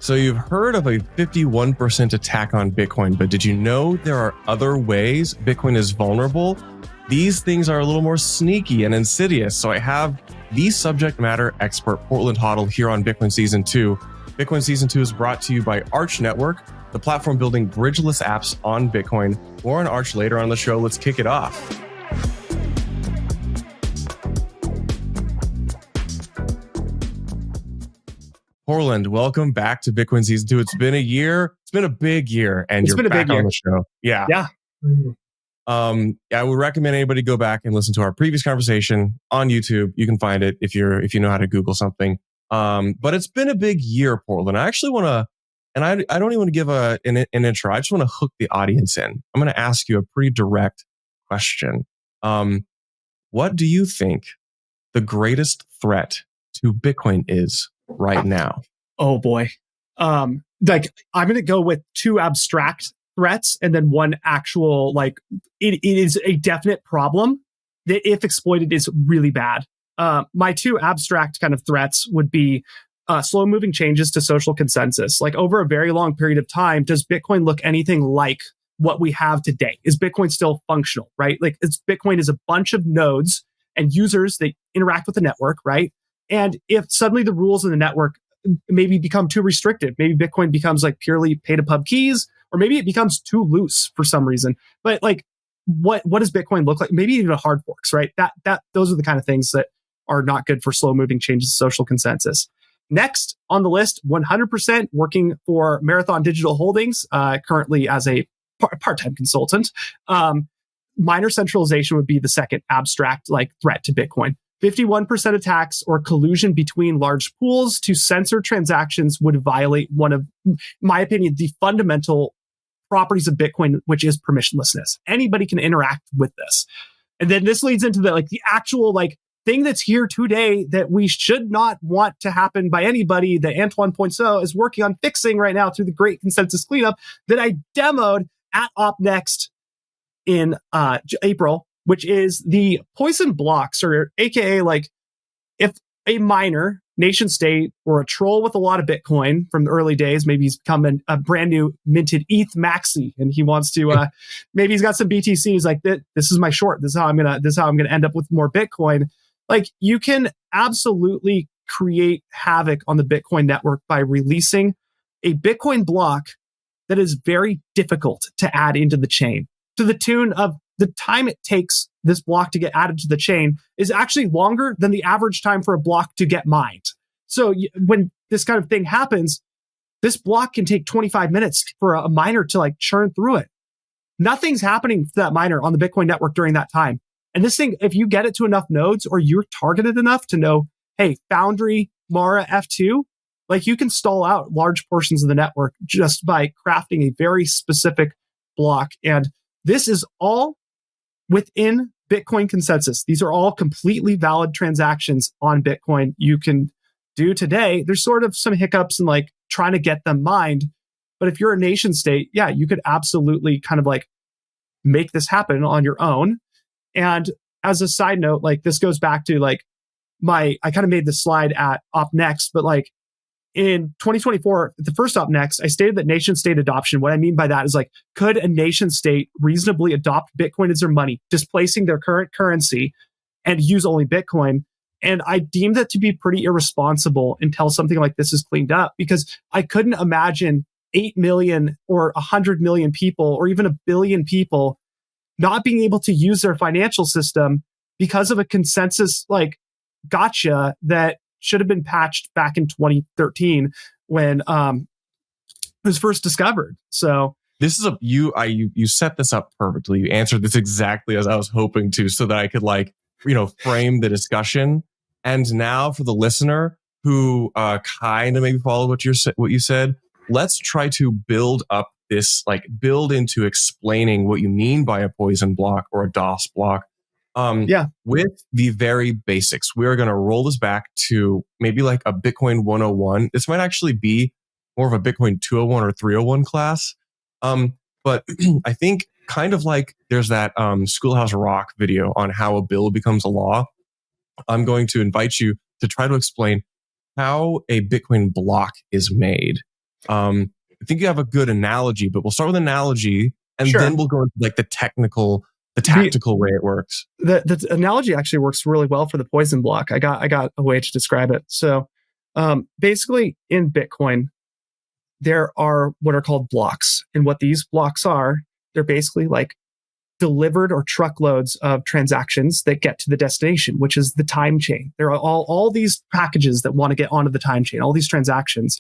So you've heard of a 51% attack on Bitcoin, but did you know there are other ways Bitcoin is vulnerable? These things are a little more sneaky and insidious. So I have the subject matter expert, PortlandHODL, here on Bitcoin Season 2. Bitcoin Season 2 is brought to you by Arch Network, the platform building bridgeless apps on Bitcoin. More on Arch later on the show. Let's kick it off. Portland, welcome back to Bitcoin Season 2. It's been a year. It's been a big year, and you're back on the show. Yeah. I would recommend anybody go back and listen to our previous conversation on YouTube. You can find it if you know how to Google something. But it's been a big year, Portland. I actually want to, and I don't even want to give an intro. I just want to hook the audience in. I'm going to ask you a pretty direct question. What do you think the greatest threat to Bitcoin is right now? Oh boy. I'm going to go with two abstract threats and then one actual, it is a definite problem that if exploited is really bad. My two abstract kind of threats would be slow moving changes to social consensus. Like over a very long period of time, does Bitcoin look anything like what we have today? Is Bitcoin still functional, right? Bitcoin is a bunch of nodes and users that interact with the network, right? And if suddenly the rules of the network maybe become too restrictive, maybe Bitcoin becomes purely pay to pub keys, or maybe it becomes too loose for some reason. But what does Bitcoin look like? Maybe even hard forks, right? Those are the kind of things that are not good for slow moving changes to social consensus. Next on the list, 100% working for Marathon Digital Holdings, currently as a part-time consultant. Miner centralization would be the second abstract threat to Bitcoin. 51% attacks or collusion between large pools to censor transactions would violate one of, my opinion, the fundamental properties of Bitcoin, which is permissionlessness. Anybody can interact with this. And then this leads into the actual thing that's here today that we should not want to happen by anybody that Antoine Poinsot is working on fixing right now through the Great Consensus Cleanup that I demoed at OpNext in April, which is the poison blocks, or AKA if a miner, nation state, or a troll with a lot of Bitcoin from the early days, maybe he's become a brand new minted ETH maxi, and he wants to, maybe he's got some BTC. He's like, this is my short. This is how I'm gonna end up with more Bitcoin. You can absolutely create havoc on the Bitcoin network by releasing a Bitcoin block that is very difficult to add into the chain, to the tune of the time it takes this block to get added to the chain is actually longer than the average time for a block to get mined. So when this kind of thing happens, this block can take 25 minutes for a miner to churn through it. Nothing's happening to that miner on the Bitcoin network during that time. And this thing, if you get it to enough nodes or you're targeted enough to know, hey, Foundry, Mara, F2, you can stall out large portions of the network just by crafting a very specific block. And this is all within Bitcoin consensus. These are all completely valid transactions on Bitcoin you can do today. There's sort of some hiccups in trying to get them mined. But if you're a nation state, yeah, you could absolutely kind of make this happen on your own. And as a side note, this goes back to I kind of made this slide at OpNext, but in 2024, the first OpNext, I stated that nation state adoption, what I mean by that is could a nation state reasonably adopt Bitcoin as their money, displacing their current currency and use only Bitcoin? And I deemed that to be pretty irresponsible until something like this is cleaned up, because I couldn't imagine 8 million or 100 million people or even 1 billion people not being able to use their financial system because of a consensus gotcha that should have been patched back in 2013 when it was first discovered. So this is you set this up perfectly. You answered this exactly as I was hoping to, so that I could frame the discussion. And now for the listener who kind of maybe followed what you said, let's try to build up this, build into explaining what you mean by a poison block or a DOS block. With the very basics, we are going to roll this back to maybe a Bitcoin 101. This might actually be more of a Bitcoin 201 or 301 class. But I think kind of there's that Schoolhouse Rock video on how a bill becomes a law. I'm going to invite you to try to explain how a Bitcoin block is made. I think you have a good analogy, but we'll start with analogy and Sure. then we'll go into like the tactical way it works. The analogy actually works really well for the poison block. I got a way to describe it. So basically in Bitcoin, there are what are called blocks. And what these blocks are, they're basically like delivered or truckloads of transactions that get to the destination, which is the time chain. There are all these packages that want to get onto the time chain, all these transactions,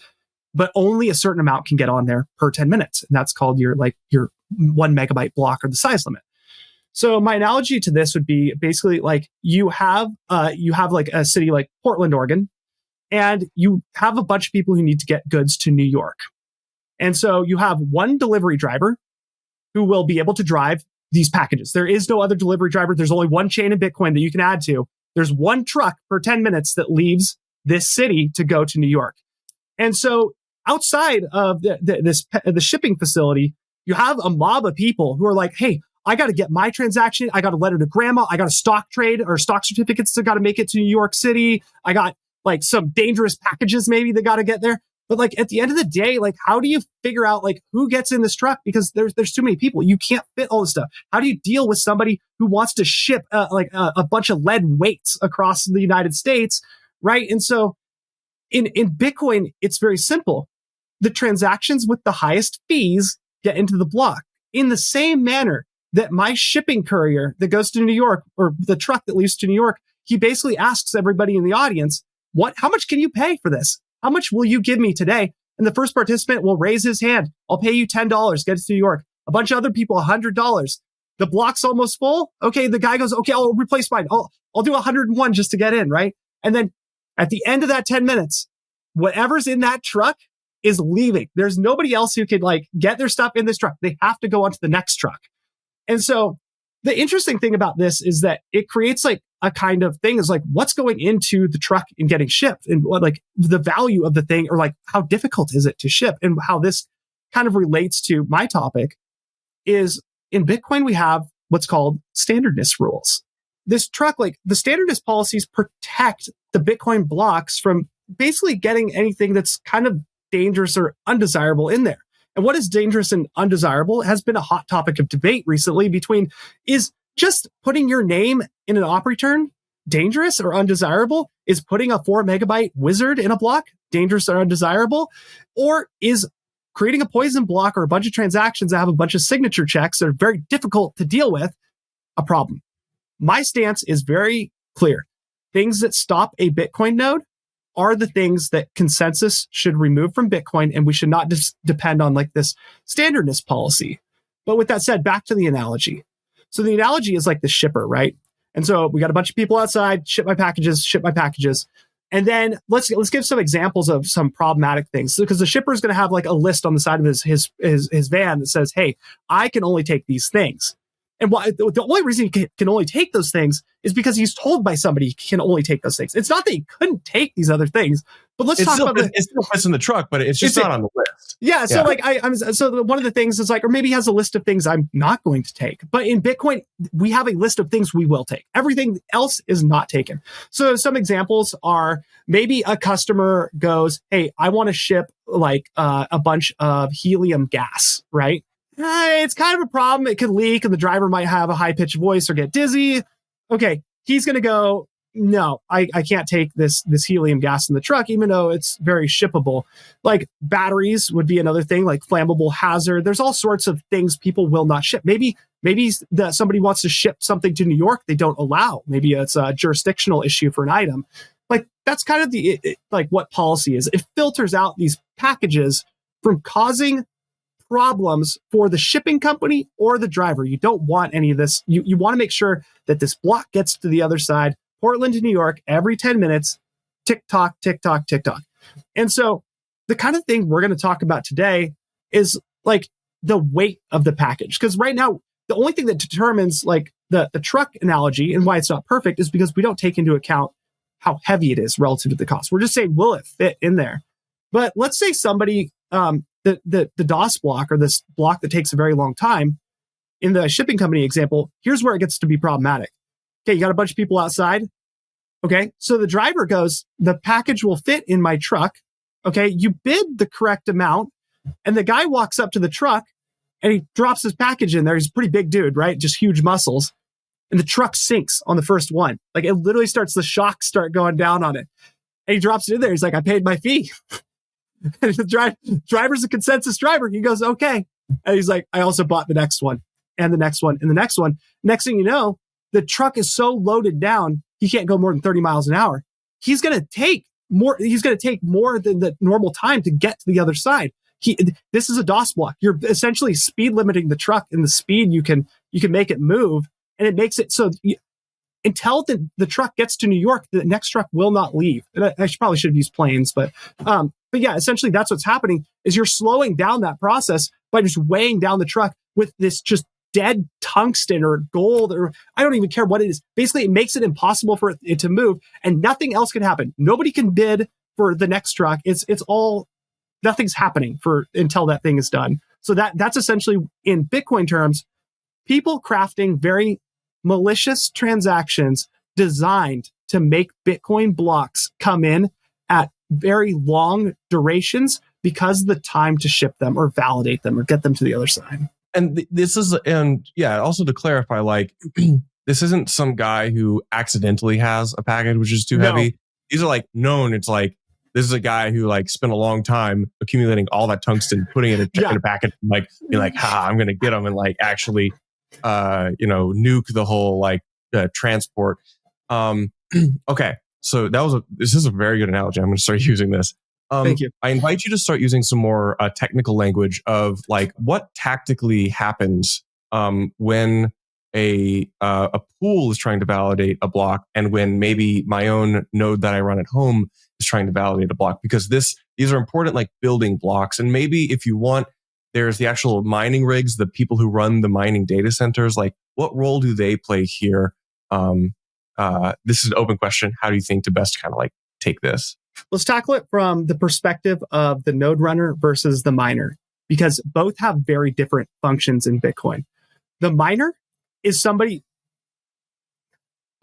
but only a certain amount can get on there per 10 minutes. And that's called your 1 megabyte block or the size limit. So my analogy to this would be basically like you have like a city like Portland, Oregon, and you have a bunch of people who need to get goods to New York. And so you have one delivery driver who will be able to drive these packages. There is no other delivery driver. There's only one chain in Bitcoin that you can add to. There's one truck per 10 minutes that leaves this city to go to New York. And so outside of the shipping facility, you have a mob of people who are like, hey, I got to get my transaction. I got a letter to grandma. I got a stock trade or stock certificates that got to make it to New York City. I got like some dangerous packages maybe that got to get there. But like at the end of the day, like how do you figure out like who gets in this truck? Because there's too many people. You can't fit all this stuff. How do you deal with somebody who wants to ship a bunch of lead weights across the United States, right? And so in Bitcoin, it's very simple. The transactions with the highest fees get into the block in the same manner that my shipping courier that goes to New York or the truck that leaves to New York, he basically asks everybody in the audience, how much can you pay for this? How much will you give me today? And the first participant will raise his hand. I'll pay you $10, get it to New York. A bunch of other people, $100. The block's almost full. Okay. The guy goes, okay, I'll replace mine. I'll do 101 just to get in. Right. And then at the end of that 10 minutes, whatever's in that truck is leaving. There's nobody else who could like get their stuff in this truck. They have to go onto the next truck. And so the interesting thing about this is that it creates like a kind of thing is like what's going into the truck and getting shipped and what like the value of the thing or like how difficult is it to ship and how this kind of relates to my topic is in Bitcoin, we have what's called standardness rules. This truck, like the standardness policies protect the Bitcoin blocks from basically getting anything that's kind of dangerous or undesirable in there. And what is dangerous and undesirable has been a hot topic of debate recently between is just putting your name in an op return dangerous or undesirable? Is putting a 4 megabyte wizard in a block dangerous or undesirable? Or is creating a poison block or a bunch of transactions that have a bunch of signature checks that are very difficult to deal with a problem? My stance is very clear. Things that stop a Bitcoin node are the things that consensus should remove from Bitcoin, and we should not just depend on like this standardness policy. But with that said, back to the analogy. So the analogy is like the shipper, right? And so we got a bunch of people outside, ship my packages. And then let's give some examples of some problematic things. Because the shipper is going to have like a list on the side of his van that says, hey, I can only take these things. And the only reason he can only take those things is because he's told by somebody he can only take those things. It's not that he couldn't take these other things, but let's talk about it still fits in the truck, but it's just not on the list. Yeah. So like so one of the things is like, or maybe he has a list of things I'm not going to take. But in Bitcoin, we have a list of things we will take. Everything else is not taken. So some examples are maybe a customer goes, hey, I want to ship like a bunch of helium gas, right? It's kind of a problem. It could leak and the driver might have a high pitched voice or get dizzy. Okay. He's going to go, no, I can't take this helium gas in the truck, even though it's very shippable. Like batteries would be another thing, like flammable hazard. There's all sorts of things people will not ship. Maybe somebody wants to ship something to New York they don't allow. Maybe it's a jurisdictional issue for an item. Like that's kind of like what policy is. It filters out these packages from causing problems for the shipping company or the driver. You don't want any of this. You want to make sure that this block gets to the other side, Portland to New York, every 10 minutes, tick tock, tick tock, tick tock. And so the kind of thing we're going to talk about today is like the weight of the package. Because right now, the only thing that determines like the truck analogy and why it's not perfect is because we don't take into account how heavy it is relative to the cost. We're just saying, will it fit in there? But let's say somebody, the DOS block or this block that takes a very long time, in the shipping company example, here's where it gets to be problematic. Okay, you got a bunch of people outside. Okay, so the driver goes, the package will fit in my truck, Okay. You bid the correct amount and the guy walks up to the truck and he drops his package in there. He's a pretty big dude, right? Just huge muscles. And the truck sinks on the first one. Like it literally starts, the shocks start going down on it. And he drops it in there. He's like, I paid my fee. And the driver's a consensus driver. He goes, okay. And he's like, I also bought the next one and the next one and the next one. Next thing you know, the truck is so loaded down, he can't go more than 30 miles an hour. He's going to take more than the normal time to get to the other side. This is a DOS block. You're essentially speed limiting the truck and the speed you can make it move. And it makes it so until the truck gets to New York, the next truck will not leave. And I probably should have used planes, but yeah, essentially that's what's happening is you're slowing down that process by just weighing down the truck with this just dead tungsten or gold, or I don't even care what it is. Basically, it makes it impossible for it to move and nothing else can happen. Nobody can bid for the next truck. It's all, nothing's happening until that thing is done. So that's essentially, in Bitcoin terms, people crafting very malicious transactions designed to make Bitcoin blocks come in at very long durations because of the time to ship them or validate them or get them to the other side. And also to clarify, like, this isn't some guy who accidentally has a package which is too heavy. These are like known. It's like, this is a guy who like spent a long time accumulating all that tungsten, putting it in a packet, and like be like, I'm going to get them and like actually, nuke the whole like transport. Okay. So this is a very good analogy. I'm going to start using this. Thank you. I invite you to start using some more technical language of like what tactically happens when a pool is trying to validate a block, and when maybe my own node that I run at home is trying to validate a block, because these are important like building blocks. And maybe if you want, there's the actual mining rigs, the people who run the mining data centers, like what role do they play here? This is an open question. How do you think to best kind of like take this? Let's tackle it from the perspective of the node runner versus the miner, because both have very different functions in Bitcoin. The miner is somebody.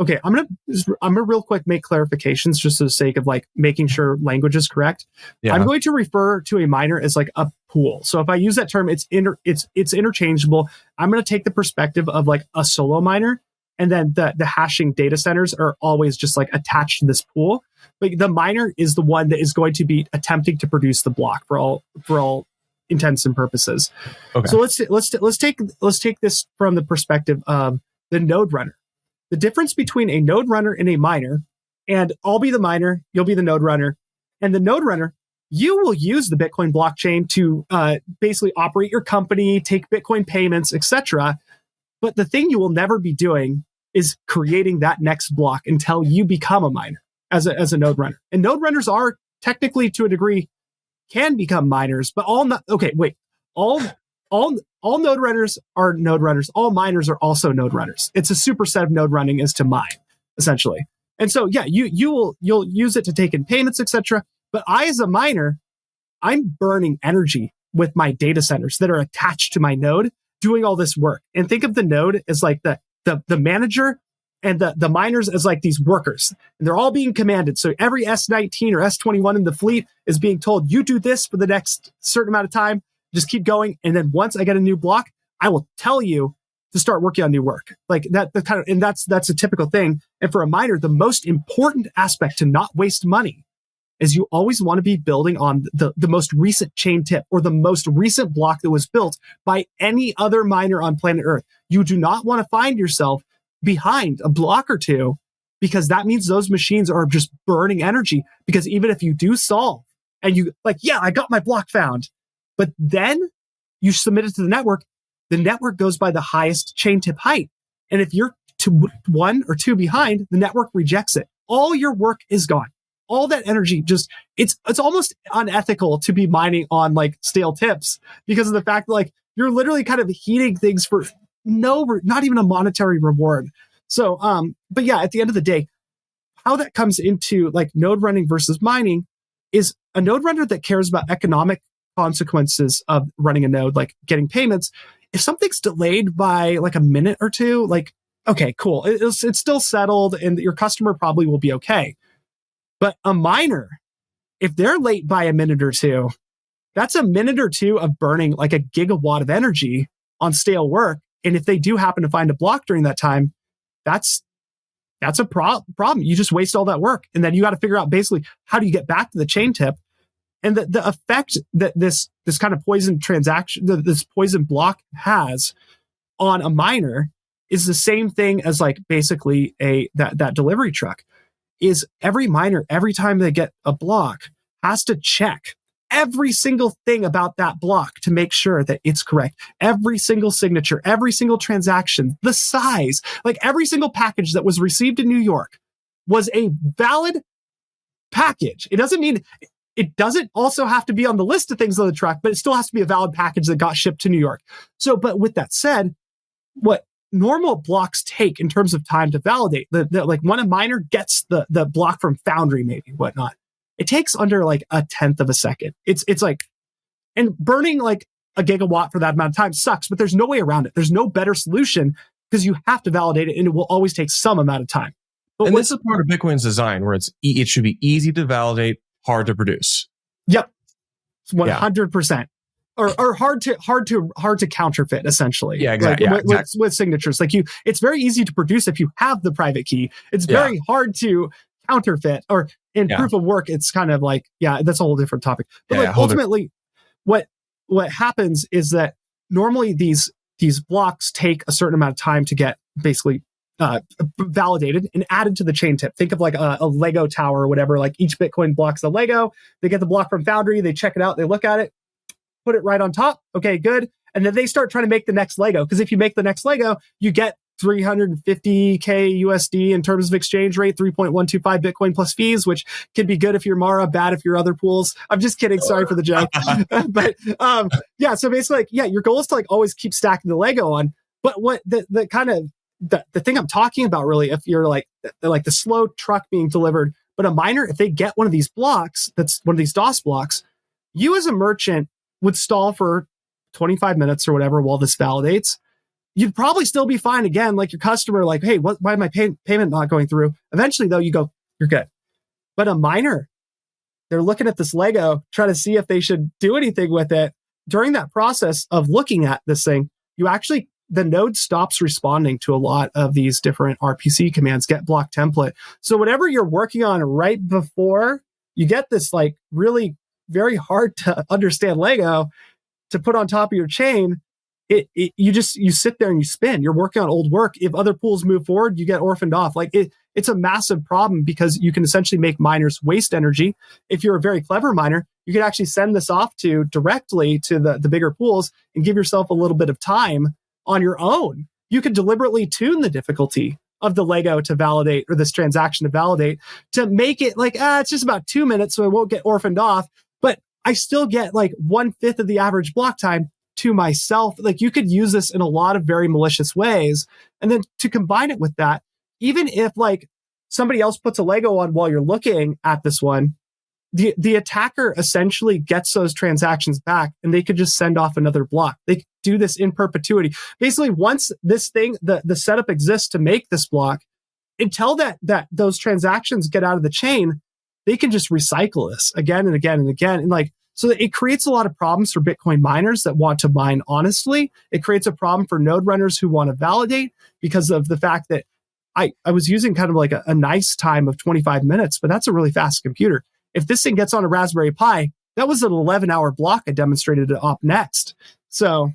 Okay, I'm gonna real quick make clarifications just for the sake of like making sure language is correct. Yeah. I'm going to refer to a miner as like a pool. So if I use that term, it's interchangeable. I'm going to take the perspective of like a solo miner, and then the hashing data centers are always just like attached to this pool. But the miner is the one that is going to be attempting to produce the block for all intents and purposes. Okay. So let's take this from the perspective of the node runner. The difference between a node runner and a miner, and I'll be the miner, you'll be the node runner, and the node runner, you will use the Bitcoin blockchain to basically operate your company, take Bitcoin payments, etc. But the thing you will never be doing is creating that next block until you become a miner as a node runner. And node runners are technically, to a degree, can become miners, but all node runners are node runners. All miners are also node runners. It's a superset of node running is to mine, essentially. And so, yeah, you'll use it to take in payments, etc. But I, as a miner, I'm burning energy with my data centers that are attached to my node, doing all this work. And think of the node as like the manager, and the miners as like these workers. And they're all being commanded. So every S19 or S21 in the fleet is being told, you do this for the next certain amount of time. Just keep going. And then once I get a new block, I will tell you to start working on new work. Like that's a typical thing. And for a miner, the most important aspect to not waste money is you always want to be building on the most recent chain tip or the most recent block that was built by any other miner on planet Earth. You do not want to find yourself behind a block or two, because that means those machines are just burning energy. Because even if you do solve and you like, yeah, I got my block found, but then you submit it to the network goes by the highest chain tip height. And if you're one or two behind, the network rejects it. All your work is gone. All that energy it's almost unethical to be mining on like stale tips, because of the fact that like you're literally kind of heating things for not even a monetary reward. So, but yeah, at the end of the day, how that comes into like node running versus mining is a node runner that cares about economic consequences of running a node, like getting payments. If something's delayed by like a minute or two, like, okay, cool. It's still settled and your customer probably will be okay. But a miner, if they're late by a minute or two, that's a minute or two of burning like a gigawatt of energy on stale work. And if they do happen to find a block during that time, that's a problem. You just waste all that work. And then you got to figure out basically how do you get back to the chain tip. And the effect that this kind of poison transaction, this poison block has on a miner is the same thing as like basically that delivery truck. Is every miner, every time they get a block, has to check every single thing about that block to make sure that it's correct. Every single signature, every single transaction, the size, like every single package that was received in New York was a valid package. It doesn't also have to be on the list of things on the truck, but it still has to be a valid package that got shipped to New York. So, but with that said, what normal blocks take in terms of time to validate, like when a miner gets the block from Foundry, maybe whatnot, it takes under like a tenth of a second. It's like, and burning like a gigawatt for that amount of time sucks, but there's no way around it. There's no better solution because you have to validate it and it will always take some amount of time. But and this is part of Bitcoin's design where it should be easy to validate, hard to produce. Yep. 100%. Or hard to counterfeit, essentiully. Yeah, exactly. Like, with signatures. Like it's very easy to produce if you have the private key. It's very hard to counterfeit, or in proof of work, it's kind of like, that's a whole different topic. But ultimately, what happens is that normally these blocks take a certain amount of time to get basically validated and added to the chain tip. Think of like a Lego tower or whatever. Like each Bitcoin block's a Lego. They get the block from Foundry, they check it out, they look at it, put it right on top. Okay, good. And then they start trying to make the next Lego. Because if you make the next Lego, you get 350K USD in terms of exchange rate, 3.125 Bitcoin plus fees, which can be good if you're Mara, bad if you're other pools. I'm just kidding. Sorry for the joke. But so basically, like, your goal is to like always keep stacking the Lego on. But what the kind of the thing I'm talking about really, if you're like the slow truck being delivered, but a miner, if they get one of these blocks, that's one of these DOS blocks, you as a merchant would stall for 25 minutes or whatever while this validates. You'd probably still be fine again, like your customer, like, hey, why am my payment not going through? Eventually, though, you go, you're good. But a miner, they're looking at this Lego, trying to see if they should do anything with it. During that process of looking at this thing, the node stops responding to a lot of these different RPC commands, get block template. So whatever you're working on right before you get this like really very hard to understand Lego to put on top of your chain, you sit there and you spin. You're working on old work. If other pools move forward, you get orphaned off. Like it's a massive problem because you can essentially make miners waste energy. If you're a very clever miner, you can actually send this off directly to the bigger pools and give yourself a little bit of time on your own. You could deliberately tune the difficulty of the Lego to validate, or this transaction to validate, to make it like, it's just about 2 minutes, so I won't get orphaned off, but I still get like 1/5 of the average block time to myself. Like you could use this in a lot of very malicious ways. And then to combine it with that, even if like somebody else puts a Lego on while you're looking at this one, the attacker essentially gets those transactions back and they could just send off another block. They could do this in perpetuity. Basically, once this thing, the setup exists to make this block, until that those transactions get out of the chain, they can just recycle this again and again and again. And like, so it creates a lot of problems for Bitcoin miners that want to mine honestly. It creates a problem for node runners who want to validate because of the fact that I was using kind of like a nice time of 25 minutes, but that's a really fast computer. If this thing gets on a Raspberry Pi, that was an 11-hour block I demonstrated at Op Next. So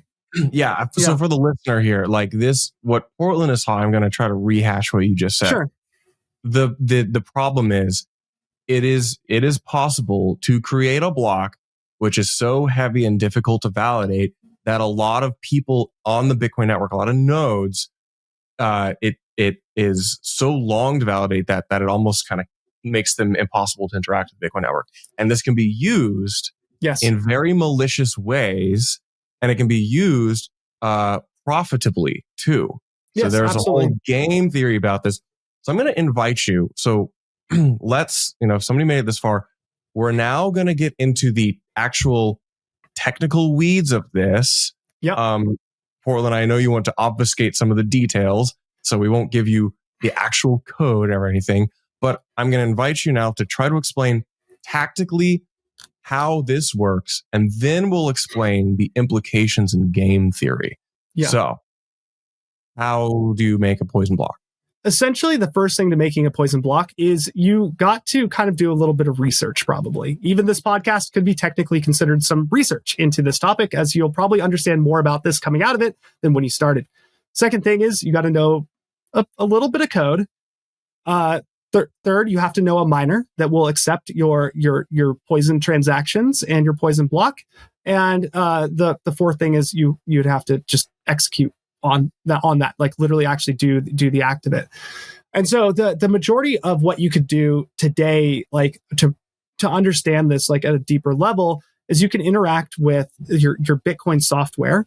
yeah. So for the listener here, like this, what Portland is talking, I'm going to try to rehash what you just said. Sure. The problem is, it is possible to create a block which is so heavy and difficult to validate that a lot of people on the Bitcoin network, a lot of nodes, it is so long to validate that it almost kind of makes them impossible to interact with the Bitcoin network. And this can be used in very malicious ways, and it can be used profitably too. So there's absolutely. a whole game theory about this. So I'm going to invite you. So let's, if somebody made it this far, we're now going to get into the actual technical weeds of this. Yep. Portland, I know you want to obfuscate some of the details, so we won't give you the actual code or anything, but I'm going to invite you now to try to explain tactically how this works, and then we'll explain the implications in game theory. Yeah. So, how do you make a poison block? Essentially, the first thing to making a poison block is you got to kind of do a little bit of research, probably. Even this podcast could be technically considered some research into this topic, as you'll probably understand more about this coming out of it than when you started. Second thing is you got to know a little bit of code. Third, you have to know a miner that will accept your poison transactions and your poison block. And the fourth thing is you'd have to just execute on that, like literally actually do the act of it. And so the majority of what you could do today, like to understand this like at a deeper level, is you can interact with your Bitcoin software.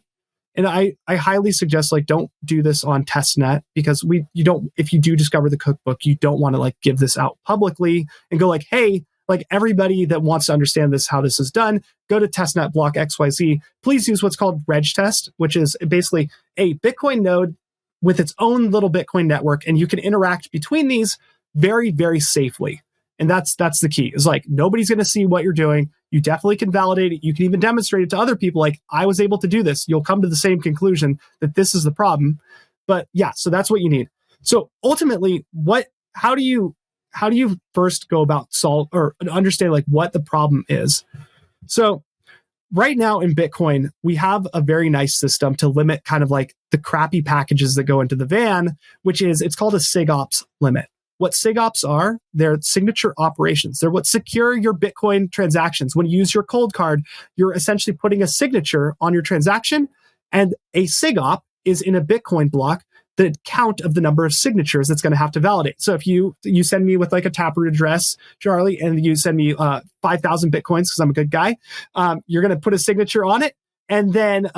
And I highly suggest like don't do this on testnet, because if you do discover the cookbook, you don't want to like give this out publicly and go like, hey, like everybody that wants to understand this, how this is done, go to testnet block XYZ. Please use what's called reg test, which is basically a Bitcoin node with its own little Bitcoin network. And you can interact between these very, very safely. And that's the key, is like nobody's going to see what you're doing. You definitely can validate it. You can even demonstrate it to other people. Like, I was able to do this. You'll come to the same conclusion that this is the problem. But yeah, so that's what you need. So ultimately, how do you first go about solve or understand like what the problem is? So right now in Bitcoin, we have a very nice system to limit kind of like the crappy packages that go into the van, it's called a SigOps limit. What SigOps are, they're signature operations. They're what secure your Bitcoin transactions. When you use your cold card, you're essentially putting a signature on your transaction, and a SigOp is in a Bitcoin block the count of the number of signatures that's going to have to validate. So if you send me with like a Taproot address, Charlie, and you send me 5,000 Bitcoins because I'm a good guy, you're going to put a signature on it. And then,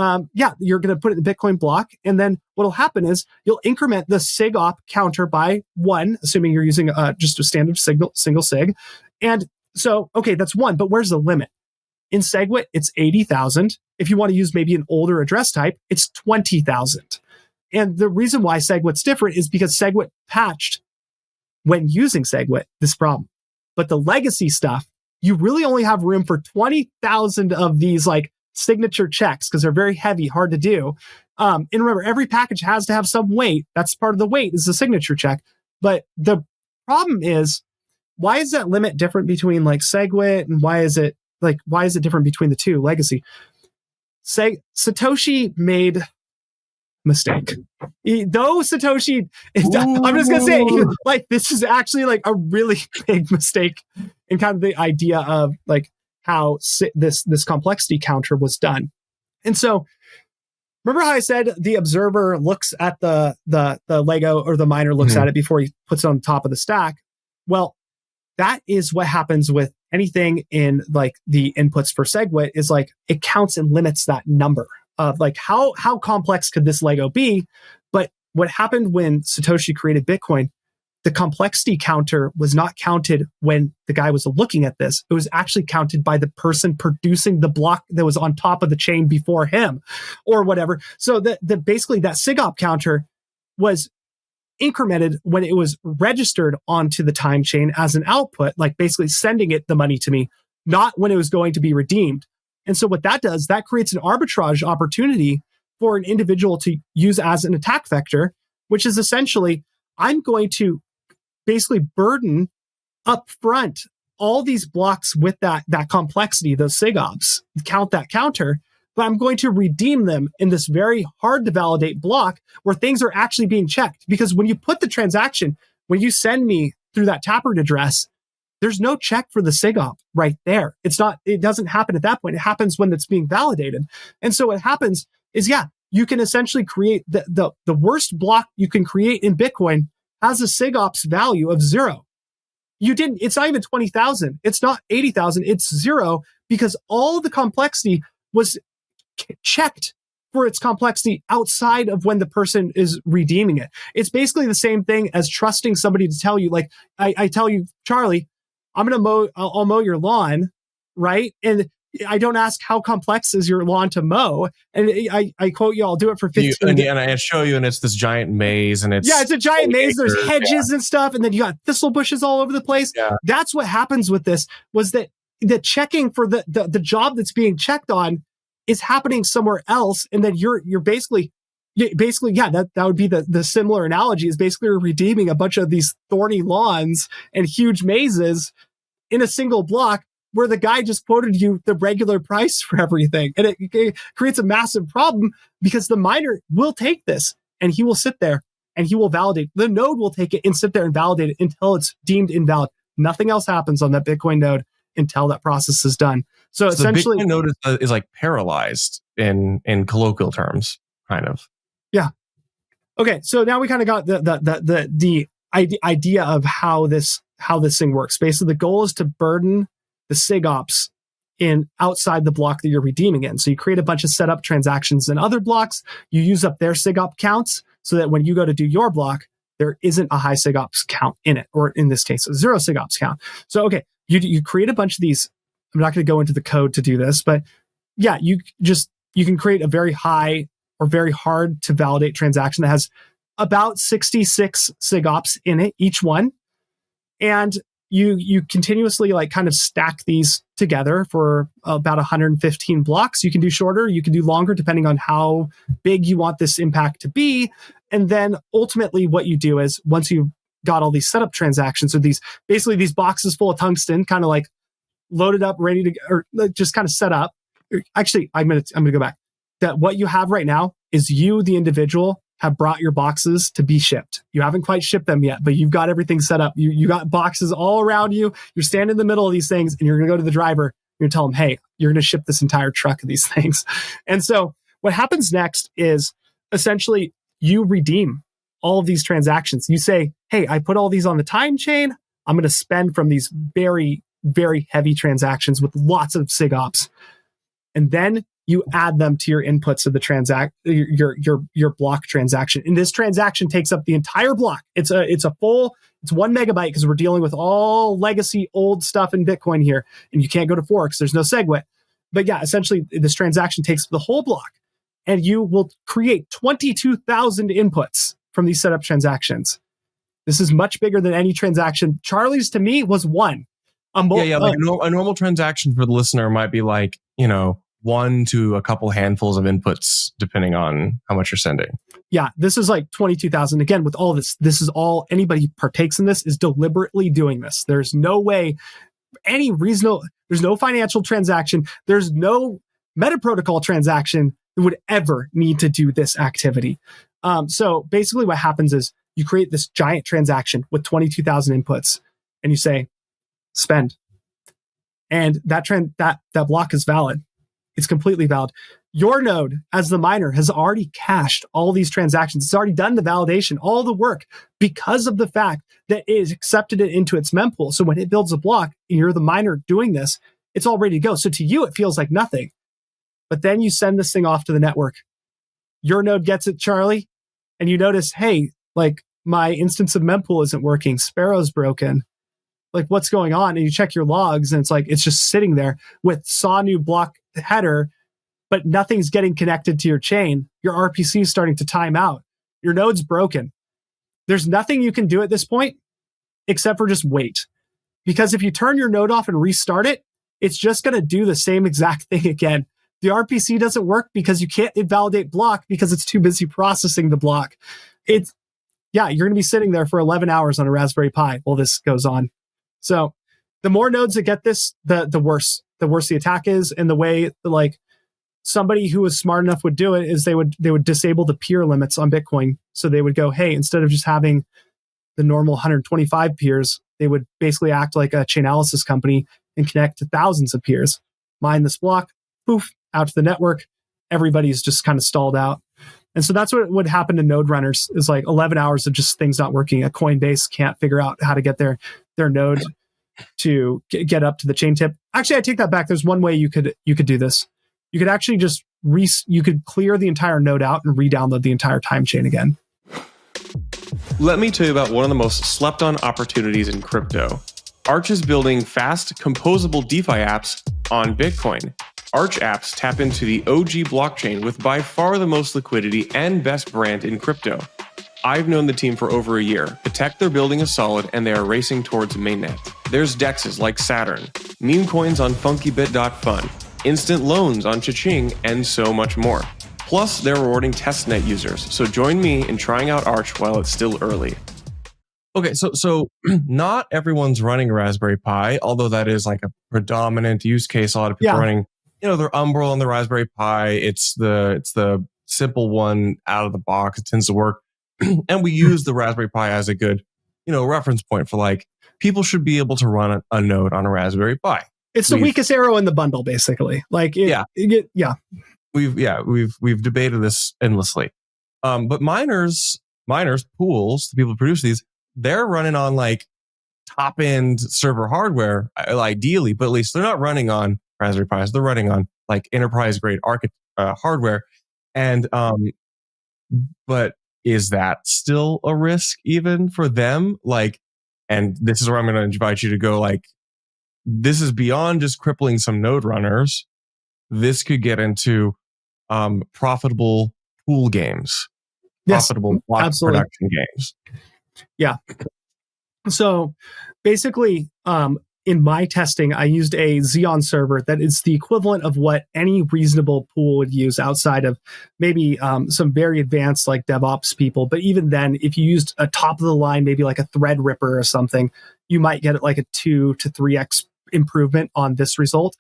you're going to put it in the Bitcoin block. And then what'll happen is you'll increment the SigOp counter by 1, assuming you're using just a standard single sig. And so, okay, that's 1, but where's the limit? In SegWit, it's 80,000. If you want to use maybe an older address type, it's 20,000. And the reason why SegWit's different is because SegWit patched, when using SegWit, this problem. But the legacy stuff, you really only have room for 20,000 of these like signature checks, because they're very heavy, hard to do. And remember, every package has to have some weight. That's part of the weight, is the signature check. But the problem is, why is that limit different between like SegWit, and why is it different between the two legacy? Satoshi made mistake. Though Satoshi, I'm just gonna say, like, this is actually like a really big mistake in kind of the idea of like how this complexity counter was done. And so, remember how I said the observer looks at the Lego, or the miner looks at it before he puts it on top of the stack? Well, that is what happens with anything in like the inputs for SegWit, is like it counts and limits that number of like how complex could this Lego be. But what happened when Satoshi created Bitcoin, the complexity counter was not counted when the guy was looking at this. It was actually counted by the person producing the block that was on top of the chain before him, or whatever. So basically that SigOp counter was incremented when it was registered onto the time chain as an output, like basically sending it the money to me, not when it was going to be redeemed. And so what that does, that creates an arbitrage opportunity for an individual to use as an attack vector, which is essentially, I'm going to basically burden up front all these blocks with that complexity, those SigOps, count that counter, but I'm going to redeem them in this very hard to validate block where things are actually being checked. Because when you put the transaction, when you send me through that Taproot address, there's no check for the SigOp right there. It doesn't happen at that point. It happens when it's being validated. And so what happens is, you can essentially create the worst block you can create in Bitcoin has a SigOps value of 0. It's not even 20,000. It's not 80,000. It's 0, because all the complexity was checked for its complexity outside of when the person is redeeming it. It's basically the same thing as trusting somebody to tell you, like, I tell you, Charlie, I'll mow your lawn, right? And I don't ask how complex is your lawn to mow. And I quote you, I'll do it for 15 and I show you, and it's this giant maze, and it's a giant maze. acres, There's hedges and stuff, and then you got thistle bushes all over the place. Yeah. That's what happens with this, was that the checking for the job that's being checked on is happening somewhere else, and then you're basically that would be the similar analogy, is basically redeeming a bunch of these thorny lawns and huge mazes in a single block, where the guy just quoted you the regular price for everything. And it creates a massive problem, because the miner will take this and he will sit there and he will validate. The node will take it and sit there and validate it until it's deemed invalid. Nothing else happens on that Bitcoin node until that process is done. So essentially, the Bitcoin node is like paralyzed in colloquial terms, kind of. Yeah. Okay. So now we kind of got the idea of how this thing works. Basically, the goal is to burden the SIGOPS in outside the block that you're redeeming in. So you create a bunch of setup transactions in other blocks. You use up their SIGOP counts so that when you go to do your block, there isn't a high SIGOPS count in it, or in this case, a zero SIGOPS count. So, okay, you create a bunch of these. I'm not going to go into the code to do this, but yeah, you can create a very high or very hard to validate transaction that has about 66 SIGOPS in it, each one. And you continuously like kind of stack these together for about 115 blocks. You can do shorter, you can do longer, depending on how big you want this impact to be. And then ultimately what you do is, once you've got all these setup transactions, or these boxes full of tungsten, kind of like loaded up, ready to, or just kind of set up. Actually, I'm gonna go back. That what you have right now is you, the individual, have brought your boxes to be shipped. You haven't quite shipped them yet, but you've got everything set up. You got boxes all around you. You're standing in the middle of these things, and you're going to go to the driver. You're going to tell him, hey, you're going to ship this entire truck of these things. And so what happens next is essentially you redeem all of these transactions. You say, hey, I put all these on the time chain. I'm going to spend from these very, very heavy transactions with lots of SIGOPS. And then you add them to your inputs of the your block transaction. And this transaction takes up the entire block. It's 1 megabyte, because we're dealing with all legacy old stuff in Bitcoin here. And you can't go to forks. There's no SegWit. But yeah, essentially this transaction takes the whole block, and you will create 22,000 inputs from these setup transactions. This is much bigger than any transaction. Charlie's, to me, was one. Like a normal transaction for the listener might be like, 1 to a couple handfuls of inputs, depending on how much you're sending. Yeah, this is like 22,000. Again, with all this is all, anybody who partakes in this is deliberately doing this. There's no way, there's no financial transaction, there's no meta protocol transaction that would ever need to do this activity. So basically what happens is you create this giant transaction with 22,000 inputs, and you say, spend. And that block is valid. It's completely valid. Your node, as the miner, has already cached all these transactions. It's already done the validation, all the work, because of the fact that it has accepted it into its mempool. So when it builds a block and you're the miner doing this, it's all ready to go. So to you, it feels like nothing. But then you send this thing off to the network. Your node gets it, Charlie, and you notice, hey, like my instance of mempool isn't working. Sparrow's broken. Like, what's going on? And you check your logs, and it's like, it's just sitting there with saw new block header, but nothing's getting connected to your chain. Your RPC is starting to time out. Your node's broken. There's nothing you can do at this point except for just wait. Because if you turn your node off and restart it, it's just going to do the same exact thing again. The RPC doesn't work because you can't invalidate block because it's too busy processing the block. You're going to be sitting there for 11 hours on a Raspberry Pi while this goes on. So the more nodes that get this, the worse the attack is. And the way like somebody who was smart enough would do it is they would disable the peer limits on Bitcoin. So they would go, hey, instead of just having the normal 125 peers, they would basically act like a Chainalysis company and connect to thousands of peers. Mine this block, poof, out to the network. Everybody's just kind of stalled out. And so that's what would happen to node runners, is like 11 hours of just things not working. A Coinbase can't figure out how to get their node to get up to the chain tip. Actually, I take that back. There's one way you could do this. You could actually just you could clear the entire node out and re-download the entire time chain again. Let me tell you about one of the most slept on opportunities in crypto. Arch is building fast, composable DeFi apps on Bitcoin. Arch apps tap into the OG blockchain with by far the most liquidity and best brand in crypto. I've known the team for over a year. The tech they're building is solid, and they are racing towards mainnet. There's DEXs like Saturn, meme coins on FunkyBit.fun, instant loans on Cha-Ching, and so much more. Plus, they're rewarding testnet users, so join me in trying out Arch while it's still early. Okay, so not everyone's running a Raspberry Pi, although that is like a predominant use case. A lot of people running, their Umbrel on the Raspberry Pi. It's the simple one out of the box. It tends to work. And we use the Raspberry Pi as a good, reference point for like, people should be able to run a node on a Raspberry Pi. It's the weakest arrow in the bundle, basically. Like, We've debated this endlessly. But miners, pools, the people who produce these, they're running on like top end server hardware, ideally, but at least they're not running on Raspberry Pis. They're running on like enterprise grade hardware. And, but is that still a risk even for them? Like, and this is where I'm going to invite you to go, like, this is beyond just crippling some node runners. This could get into profitable pool games, profitable block production games. Yeah. So basically, in my testing, I used a Xeon server that is the equivalent of what any reasonable pool would use outside of maybe some very advanced like DevOps people. But even then, if you used a top of the line, maybe like a Threadripper or something, you might get like a 2 to 3x improvement on this result.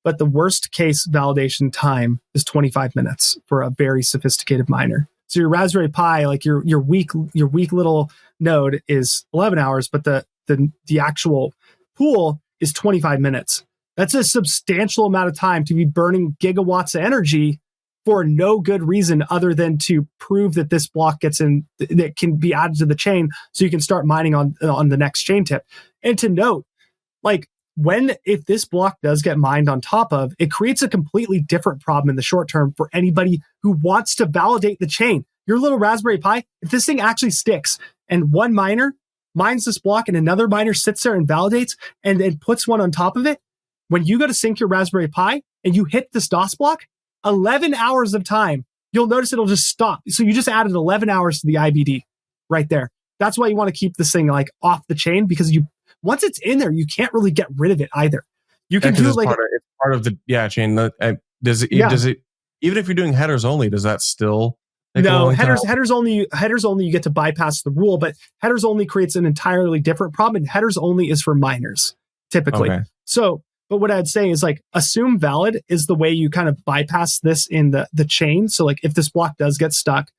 But the worst case validation time is 25 minutes for a very sophisticated miner. So your Raspberry Pi, like your weak little node is 11 hours, but the actual pool is 25 minutes. That's a substantial amount of time to be burning gigawatts of energy for no good reason other than to prove that this block that can be added to the chain so you can start mining on the next chain tip. And to note, like, if this block does get mined on top of, it creates a completely different problem in the short term for anybody who wants to validate the chain. Your little Raspberry Pi, if this thing actually sticks and one miner mines this block and another miner sits there and validates and then puts one on top of it, when you go to sync your Raspberry Pi and you hit this DOS block, 11 hours of time, you'll notice it'll just stop. So you just added 11 hours to the IBD right there. That's why you want to keep this thing like off the chain, because once it's in there, you can't really get rid of it either. You can do like it's part of the chain. Does it even if you're doing headers only? Does that still? No, headers only. You get to bypass the rule, but headers only creates an entirely different problem. And headers only is for miners typically. Okay. So, but what I'd say is like assume valid is the way you kind of bypass this in the chain. So like if this block does get stuck,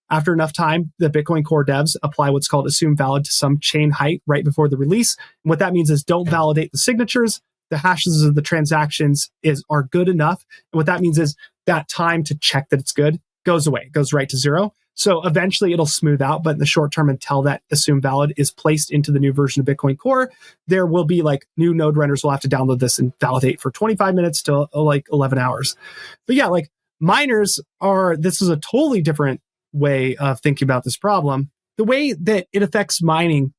after enough time, the Bitcoin Core devs apply what's called assume valid to some chain height right before the release. And what that means is don't validate the signatures. The hashes of the transactions are good enough. And what that means is that time to check that it's good goes away, goes right to zero. So eventually it'll smooth out, but in the short term, until that assume valid is placed into the new version of Bitcoin Core, there will be like new node runners will have to download this and validate for 25 minutes to like 11 hours. But yeah, like miners this is a totally different way of thinking about this problem. The way that it affects mining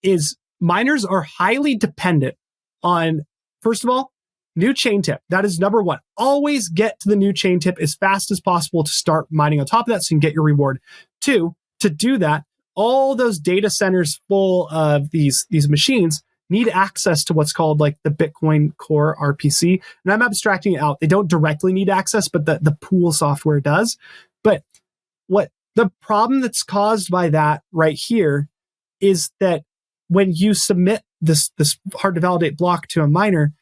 is miners are highly dependent on, first of all, new chain tip. That is number one. Always get to the new chain tip as fast as possible to start mining on top of that so you can get your reward. Two, to do that, all those data centers full of these machines need access to what's called like the Bitcoin Core RPC. And I'm abstracting it out. They don't directly need access, but the pool software does. But what the problem that's caused by that right here is that when you submit this hard to validate block to a miner,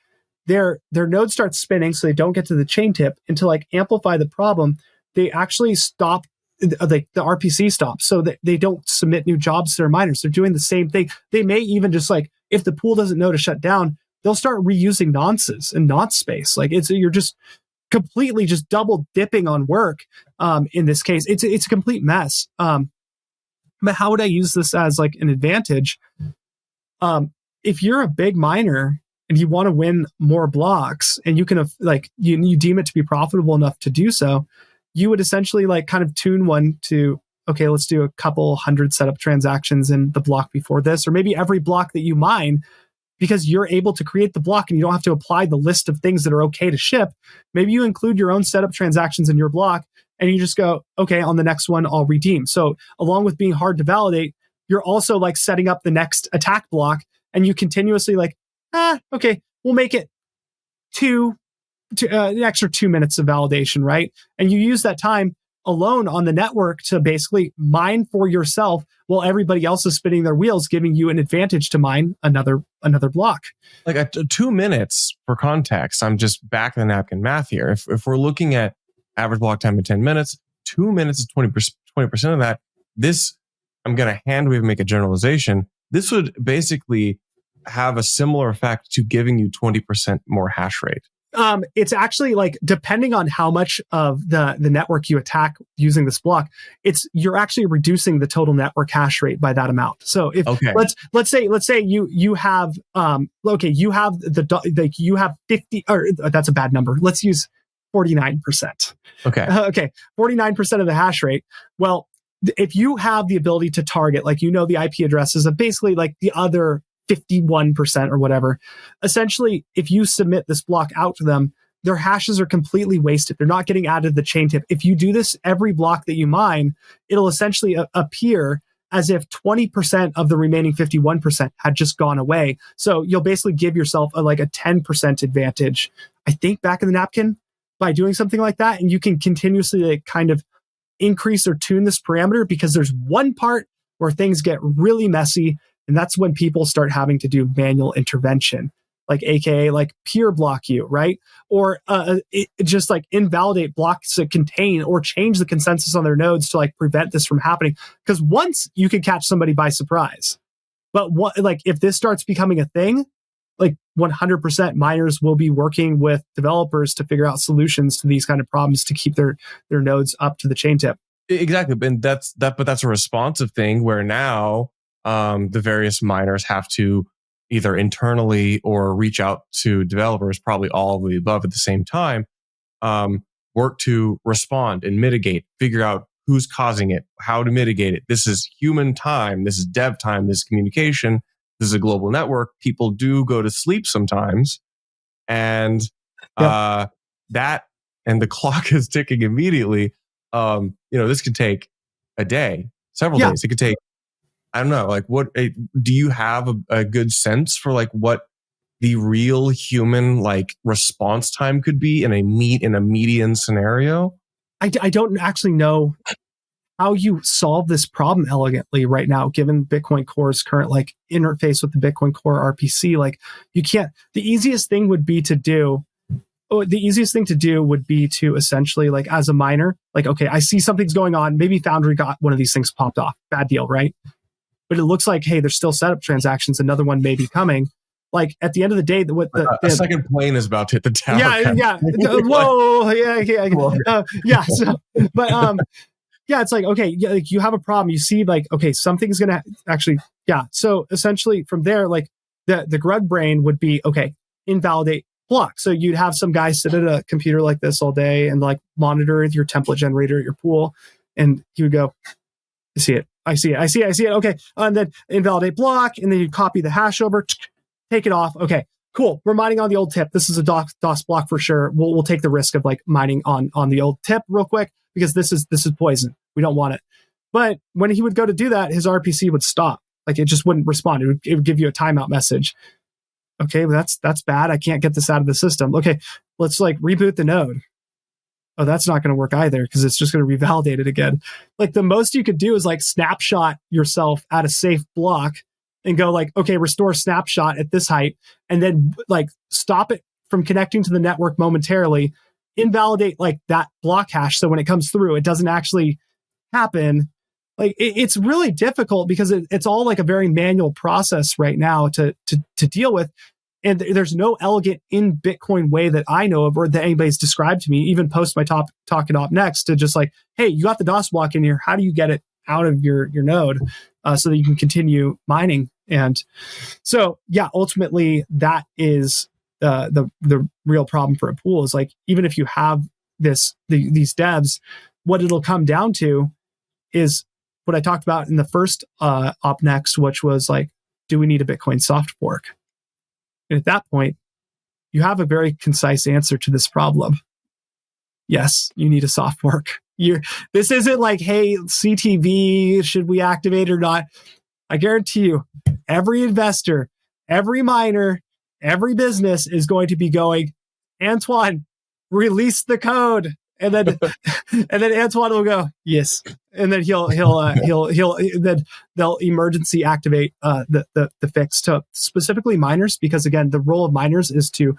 their node starts spinning, so they don't get to the chain tip. And to like amplify the problem, they actually stop, like the RPC stops, so that they don't submit new jobs to their miners. They're doing the same thing. They may even just like, if the pool doesn't know to shut down, they'll start reusing nonces and nonce space. Like you're just completely just double dipping on work. In this case, it's a complete mess. But how would I use this as like an advantage? If you're a big miner and you want to win more blocks and you can like you deem it to be profitable enough to do so, you would essentially like kind of tune one to, okay, let's do a couple hundred setup transactions in the block before this, or maybe every block that you mine because you're able to create the block and you don't have to apply the list of things that are okay to ship. Maybe you include your own setup transactions in your block and you just go, okay, on the next one, I'll redeem. So along with being hard to validate, you're also like setting up the next attack block and you continuously like, okay, we'll make it an extra 2 minutes of validation, right? And you use that time alone on the network to basically mine for yourself while everybody else is spinning their wheels, giving you an advantage to mine another block. Like 2 minutes for context, I'm just back of the napkin math here. If we're looking at average block time of 10 minutes, 2 minutes is 20% of that. This, I'm going to hand wave and make a generalization. This would basically have a similar effect to giving you 20% more hash rate. It's actually like, depending on how much of the network you attack using this block, you're actually reducing the total network hash rate by that amount. So if let's say you have you have 50, or that's a bad number. Let's use 49%. Okay. 49% of the hash rate. Well, if you have the ability to target, like, the IP addresses of basically like the other 51% or whatever, essentially, if you submit this block out to them, their hashes are completely wasted. They're not getting added to the chain tip. If you do this every block that you mine, it'll essentially appear as if 20% of the remaining 51% had just gone away. So you'll basically give yourself a 10% advantage, I think, back in the napkin by doing something like that. And you can continuously kind of increase or tune this parameter, because there's one part where things get really messy. And that's when people start having to do manual intervention, like AKA like peer block you, right? Or just like invalidate blocks that contain or change the consensus on their nodes to like prevent this from happening. Because once you can catch somebody by surprise, but if this starts becoming a thing, like 100% miners will be working with developers to figure out solutions to these kind of problems to keep their nodes up to the chain tip. Exactly, but that's a responsive thing where now the various miners have to either internally or reach out to developers, probably all of the above at the same time, work to respond and mitigate, figure out who's causing it, how to mitigate it. This is human time. This is dev time. This is communication. This is a global network. People do go to sleep sometimes. And that, and the clock is ticking immediately. This could take a day, several days. It could take, I don't know, like do you have a good sense for like what the real human like response time could be in a median scenario? I don't actually know how you solve this problem elegantly right now, given Bitcoin Core's current like interface with the Bitcoin Core RPC. Like, you can't, the easiest thing would be to essentially, like, as a miner, like, okay, I see something's going on. Maybe Foundry got one of these things popped off. Bad deal, right? But it looks like, hey, there's still setup transactions. Another one may be coming. Like, at the end of the day, a second plane is about to hit the tower. Yeah. Whoa, yeah. So, but it's like, okay, like, you have a problem. You see, like, okay, something's gonna actually, So essentially, from there, like, the grub brain would be, okay, invalidate block. So you'd have some guy sit at a computer like this all day and like monitor your template generator at your pool, and he would go, I see it. Okay. And then invalidate block. And then you copy the hash over, take it off. Okay, cool. We're mining on the old tip. This is a DOS block for sure. We'll take the risk of like mining on the old tip real quick, because this is poison. We don't want it. But when he would go to do that, his RPC would stop. Like, it just wouldn't respond. It would give you a timeout message. Okay, well, that's bad. I can't get this out of the system. Okay, let's like reboot the node. Oh, that's not going to work either, because it's just going to revalidate it again. Like, the most you could do is like snapshot yourself at a safe block and go like, okay, restore snapshot at this height, and then like stop it from connecting to the network momentarily, invalidate like that block hash. So when it comes through, it doesn't actually happen. Like, it's really difficult because it's all like a very manual process right now to deal with. And there's no elegant in Bitcoin way that I know of, or that anybody's described to me, even post my talk it up next, to just like, hey, you got the DOS block in here. How do you get it out of your node so that you can continue mining? And so, ultimately that is the real problem for a pool, is like, even if you have these devs, what it'll come down to is what I talked about in the first op next, which was like, do we need a Bitcoin soft fork? And at that point, you have a very concise answer to this problem. Yes, you need a soft fork. This isn't like, hey, CTV, should we activate or not? I guarantee you, every investor, every miner, every business is going to be going, Antoine, release the code. And then Antoine will go, yes. And then then they'll emergency activate the fix to specifically miners, because again, the role of miners is to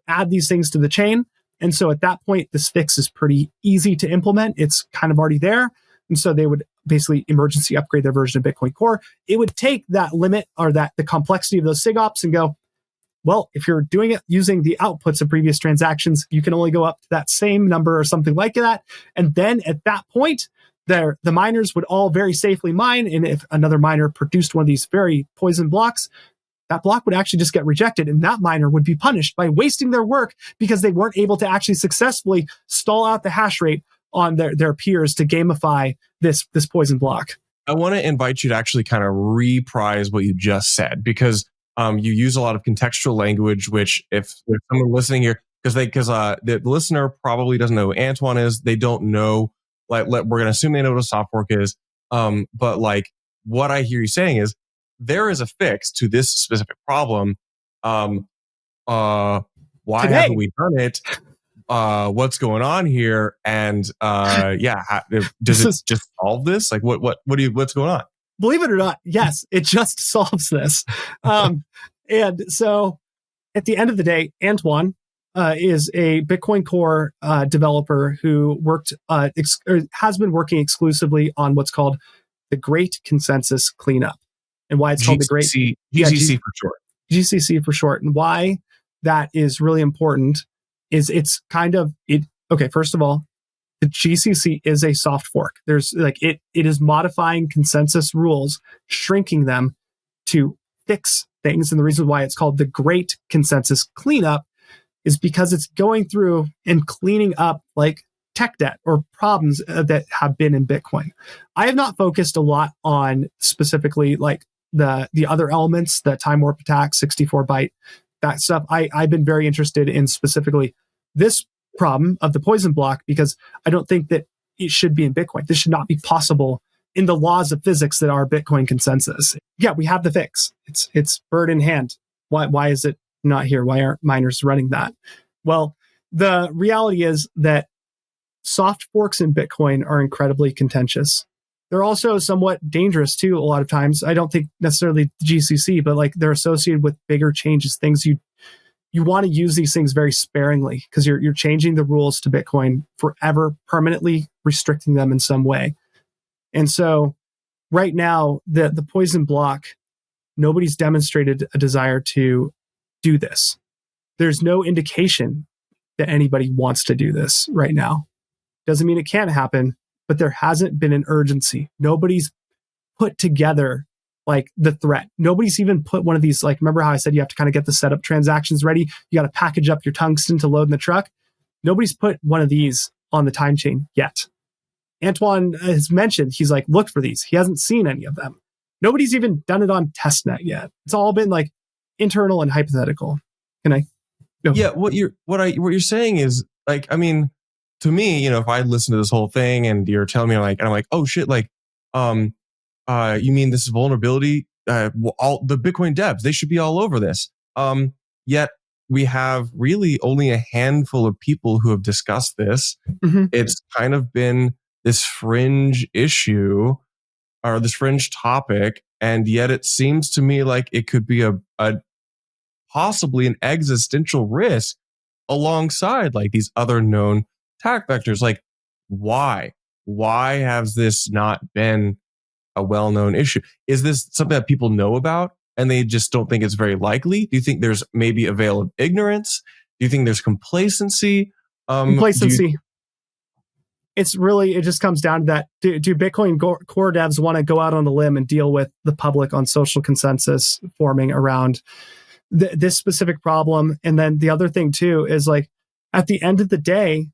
add these things to the chain. And so at that point, this fix is pretty easy to implement. It's kind of already there. And so they would basically emergency upgrade their version of Bitcoin Core. It would take that limit or the complexity of those SIG-ops and go, well, if you're doing it using the outputs of previous transactions, you can only go up to that same number or something like that. And then at that point, the miners would all very safely mine. And if another miner produced one of these very poison blocks, that block would actually just get rejected, and that miner would be punished by wasting their work because they weren't able to actually successfully stall out the hash rate on their peers to gamify this poison block. I want to invite you to actually kind of reprise what you just said, because you use a lot of contextual language, which if there's someone listening here, because the listener probably doesn't know who Antoine is, they don't know, we're going to assume they know what a soft fork is. But like what I hear you saying is, there is a fix to this specific problem. Why haven't we done it? What's going on here? And does it just solve this? Like what's going on? Believe it or not, yes, it just solves this. And so at the end of the day, Antoine is a Bitcoin Core developer who has been working exclusively on what's called the Great Consensus Cleanup. And why it's called the Great GCC for short. GCC for short. And why that is really important is it's kind of it. Okay, first of all, the GCC is a soft fork. There's it is modifying consensus rules, shrinking them to fix things. And the reason why it's called the Great Consensus Cleanup is because it's going through and cleaning up like tech debt or problems that have been in Bitcoin. I have not focused a lot on specifically like the other elements, the time warp attack, 64-byte, that stuff. I've been very interested in specifically this problem of the poison block, because I don't think that it should be in Bitcoin. This should not be possible in the laws of physics that are Bitcoin consensus. Yeah, we have the fix. It's bird in hand. Why is it not here? Why aren't miners running that? Well, the reality is that soft forks in Bitcoin are incredibly contentious. They're also somewhat dangerous too. A lot of times, I don't think necessarily the GCC, but like they're associated with bigger changes, things you want to use these things very sparingly, because you're changing the rules to Bitcoin forever, permanently restricting them in some way. And so right now, the poison block, nobody's demonstrated a desire to do this. There's no indication that anybody wants to do this right now. Doesn't mean it can't happen, but there hasn't been an urgency. Nobody's put together like the threat. Nobody's even put one of these, like, remember how I said you have to kind of get the setup transactions ready? You got to package up your tungsten to load in the truck. Nobody's put one of these on the time chain yet. Antoine has mentioned, he's like, look for these. He hasn't seen any of them. Nobody's even done it on testnet yet. It's all been like internal and hypothetical. Can I go? Yeah, what you're saying is like, I mean, to me, if I listen to this whole thing and you're telling me and I'm like, oh shit, like, you mean this vulnerability? All the Bitcoin devs, they should be all over this. Yet we have really only a handful of people who have discussed this. Mm-hmm. It's kind of been this fringe issue or this fringe topic, and yet it seems to me like it could be a possibly an existential risk alongside like these other known attack vectors. Like, why has this not been a well-known issue? Is this something that people know about and they just don't think it's very likely? Do you think there's maybe a veil of ignorance? Do you think there's complacency? Complacency. It just comes down to that. Do Bitcoin core devs want to go out on a limb and deal with the public on social consensus forming around this specific problem? And then the other thing too is like, at the end of the day,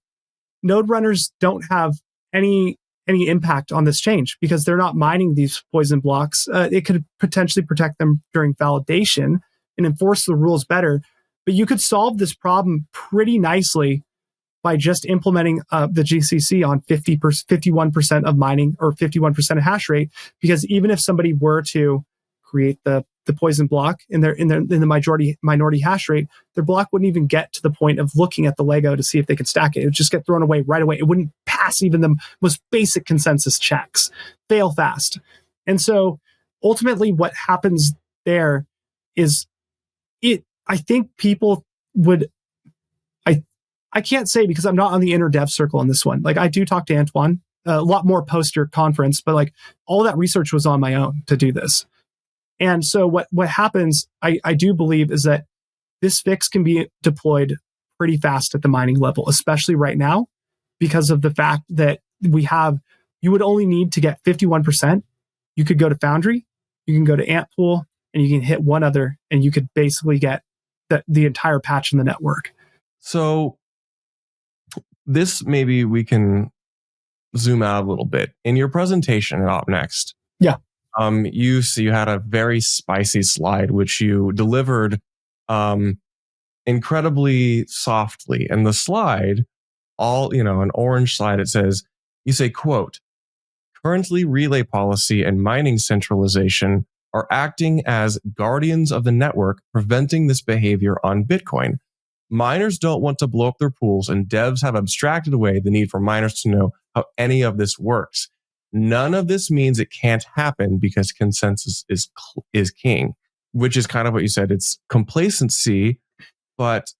node runners don't have any impact on this change because they're not mining these poison blocks. It could potentially protect them during validation, and enforce the rules better. But you could solve this problem pretty nicely by just implementing the GCC on 51% of mining or 51% of hash rate. Because even if somebody were to create the poison block in the minority hash rate, their block wouldn't even get to the point of looking at the Lego to see if they could stack it. It would just get thrown away right away. It wouldn't pass even the most basic consensus checks, fail fast. And so ultimately what happens there is I think people would, I can't say because I'm not on the inner dev circle on this one. Like I do talk to Antoine a lot more poster conference, but like all that research was on my own to do this. And so what happens, I do believe, is that this fix can be deployed pretty fast at the mining level, especially right now, because of the fact that you would only need to get 51%. You could go to Foundry, you can go to Antpool, and you can hit one other, and you could basically get the entire patch in the network. So this, maybe we can zoom out a little bit. In your presentation up next, yeah, you had a very spicy slide, which you delivered incredibly softly. And the slide, an orange slide, it says, you say, quote, currently relay policy and mining centralization are acting as guardians of the network, preventing this behavior on Bitcoin. Miners don't want to blow up their pools, and devs have abstracted away the need for miners to know how any of this works. None of this means it can't happen because consensus is king, which is kind of what you said. It's complacency, but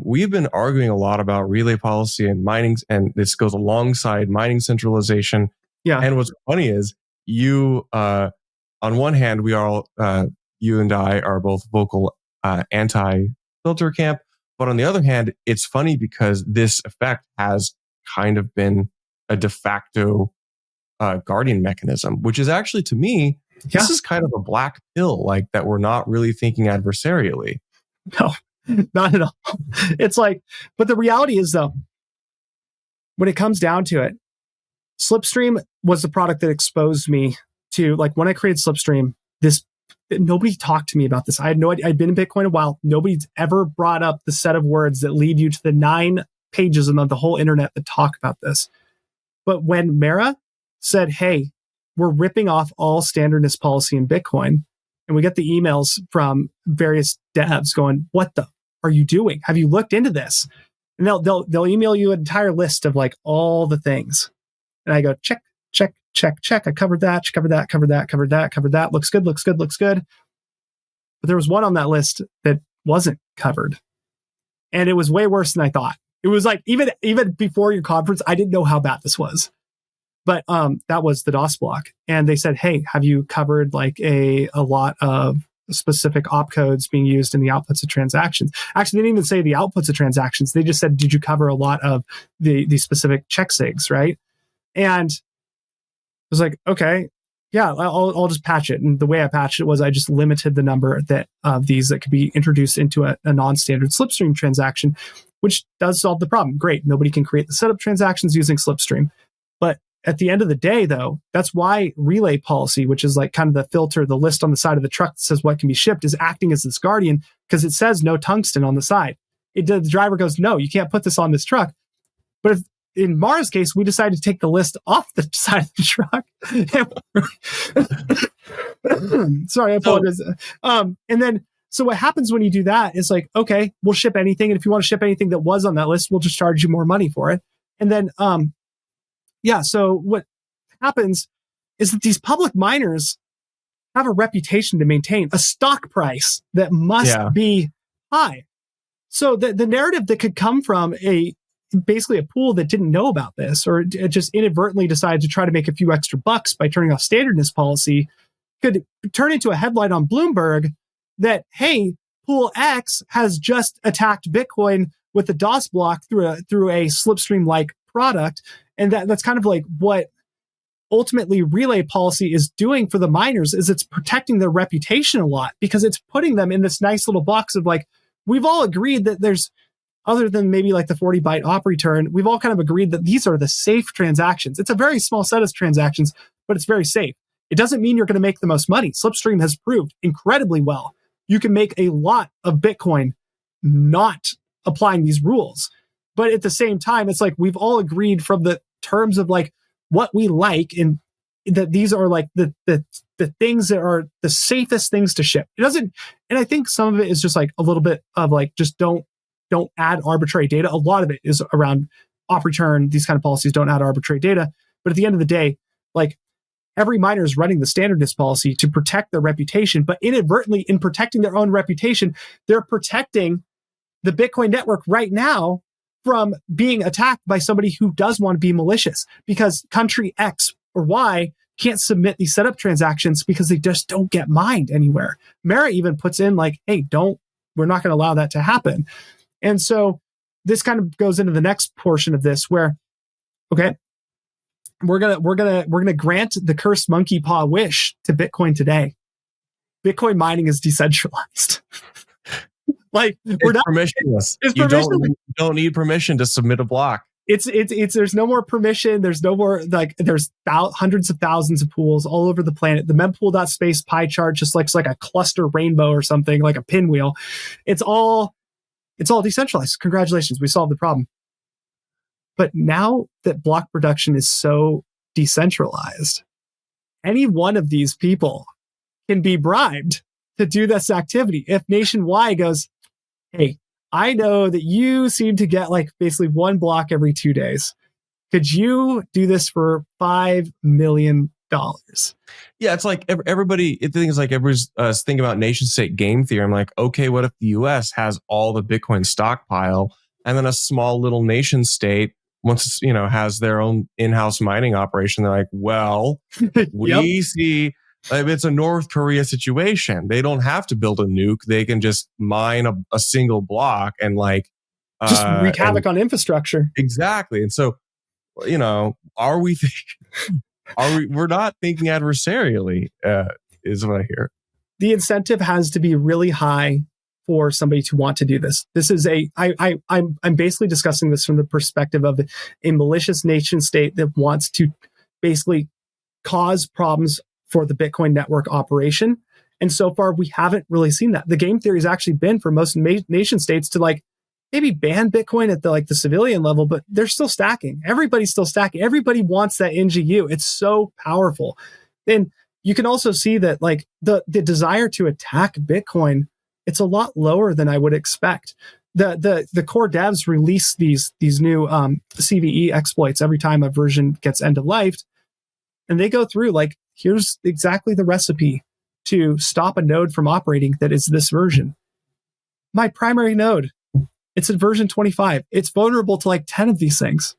we've been arguing a lot about relay policy and mining, and this goes alongside mining centralization. Yeah. And what's funny is you, on one hand, you and I are both vocal anti-filter camp, but on the other hand, it's funny because this effect has kind of been a de facto guardian mechanism, which is actually, to me, this is kind of a black pill, like that we're not really thinking adversarially. No, not at all. It's like, but the reality is though, when it comes down to it, Slipstream was the product that exposed me to, like, when I created Slipstream, nobody talked to me about this. I had no idea. I'd been in Bitcoin a while. Nobody's ever brought up the set of words that lead you to the 9 pages of the whole internet that talk about this. But when Mara said, hey, we're ripping off all standardness policy in Bitcoin, and we get the emails from various devs going, what the are you doing? Have you looked into this? And they'll email you an entire list of like all the things. And I go, check. I covered that, covered that. Looks good. But there was one on that list that wasn't covered. And it was way worse than I thought. It was like, even before your conference, I didn't know how bad this was. But that was the DOS block. And they said, hey, have you covered like a lot of specific opcodes being used in the outputs of transactions? Actually, they didn't even say the outputs of transactions. They just said, did you cover a lot of the specific check sigs, right? And I was like, okay, yeah, I'll just patch it. And the way I patched it was I just limited the number of these that could be introduced into a non-standard Slipstream transaction, which does solve the problem. Great. Nobody can create the setup transactions using Slipstream. But at the end of the day, though, that's why relay policy, which is like kind of the filter, the list on the side of the truck that says what can be shipped, is acting as this guardian, because it says no tungsten on the side. The driver goes, no, you can't put this on this truck. But if in Mara's case, we decided to take the list off the side of the truck. Sorry, I apologize. And then, so what happens when you do that is like, okay, we'll ship anything. And if you want to ship anything that was on that list, we'll just charge you more money for it. And then, so what happens is that these public miners have a reputation to maintain, a stock price that must be high. So the narrative that could come from basically a pool that didn't know about this, or just inadvertently decided to try to make a few extra bucks by turning off standardness policy, could turn into a headline on Bloomberg that, hey, Pool X has just attacked Bitcoin with the DOS block through a Slipstream-like product. And that's kind of like what ultimately relay policy is doing for the miners, is it's protecting their reputation a lot, because it's putting them in this nice little box of like, we've all agreed that there's, other than maybe like the 40 byte op return, we've all kind of agreed that these are the safe transactions. It's a very small set of transactions, but it's very safe. It doesn't mean you're going to make the most money. Slipstream has proved incredibly well you can make a lot of Bitcoin not applying these rules. But at the same time, it's like we've all agreed from the terms of like what we like, and that these are like the things that are the safest things to ship. It doesn't, and I think some of it is just like a little bit of like, just don't add arbitrary data. A lot of it is around op return. These kind of policies don't add arbitrary data. But at the end of the day, like every miner is running the standardness policy to protect their reputation, but inadvertently in protecting their own reputation, they're protecting the Bitcoin network right now from being attacked by somebody who does want to be malicious, because country X or Y can't submit these setup transactions because they just don't get mined anywhere. Mara even puts in like, hey, we're not going to allow that to happen. And so this kind of goes into the next portion of this where, okay, we're gonna grant the cursed monkey paw wish to Bitcoin today. Bitcoin mining is decentralized. Like we're not permissionless. It's You permissionless. don't need permission to submit a block. It's there's no more permission. There's no more, like, there's hundreds of thousands of pools all over the planet. The mempool.space pie chart just looks like a cluster rainbow or something, like a pinwheel. It's all decentralized. Congratulations, we solved the problem. But now that block production is so decentralized, any one of these people can be bribed to do this activity. If Nationwide goes, hey, I know that you seem to get like basically one block every 2 days. Could you do this for $5 million? Yeah, it's like everybody, the thing is like everybody's thinking about nation state game theory. I'm like, okay, what if the US has all the Bitcoin stockpile and then a small little nation state, once has their own in-house mining operation? They're like, well, we see it's a North Korea situation. They don't have to build a nuke. They can just mine a single block and like just wreak havoc on infrastructure. Exactly. And so, we're not thinking adversarially, is what I hear. The incentive has to be really high for somebody to want to do this. This is I'm basically discussing this from the perspective of a malicious nation state that wants to basically cause problems for the Bitcoin network operation. And so far, we haven't really seen that. The game theory has actually been for most nation states to like maybe ban Bitcoin at the civilian level, but they're still stacking. Everybody's still stacking. Everybody wants that NGU. It's so powerful. And you can also see that like the desire to attack Bitcoin, it's a lot lower than I would expect. The core devs release these new CVE exploits every time a version gets end of life, and they go through like, here's exactly the recipe to stop a node from operating that is this version. My primary node, it's at version 25. It's vulnerable to like 10 of these things.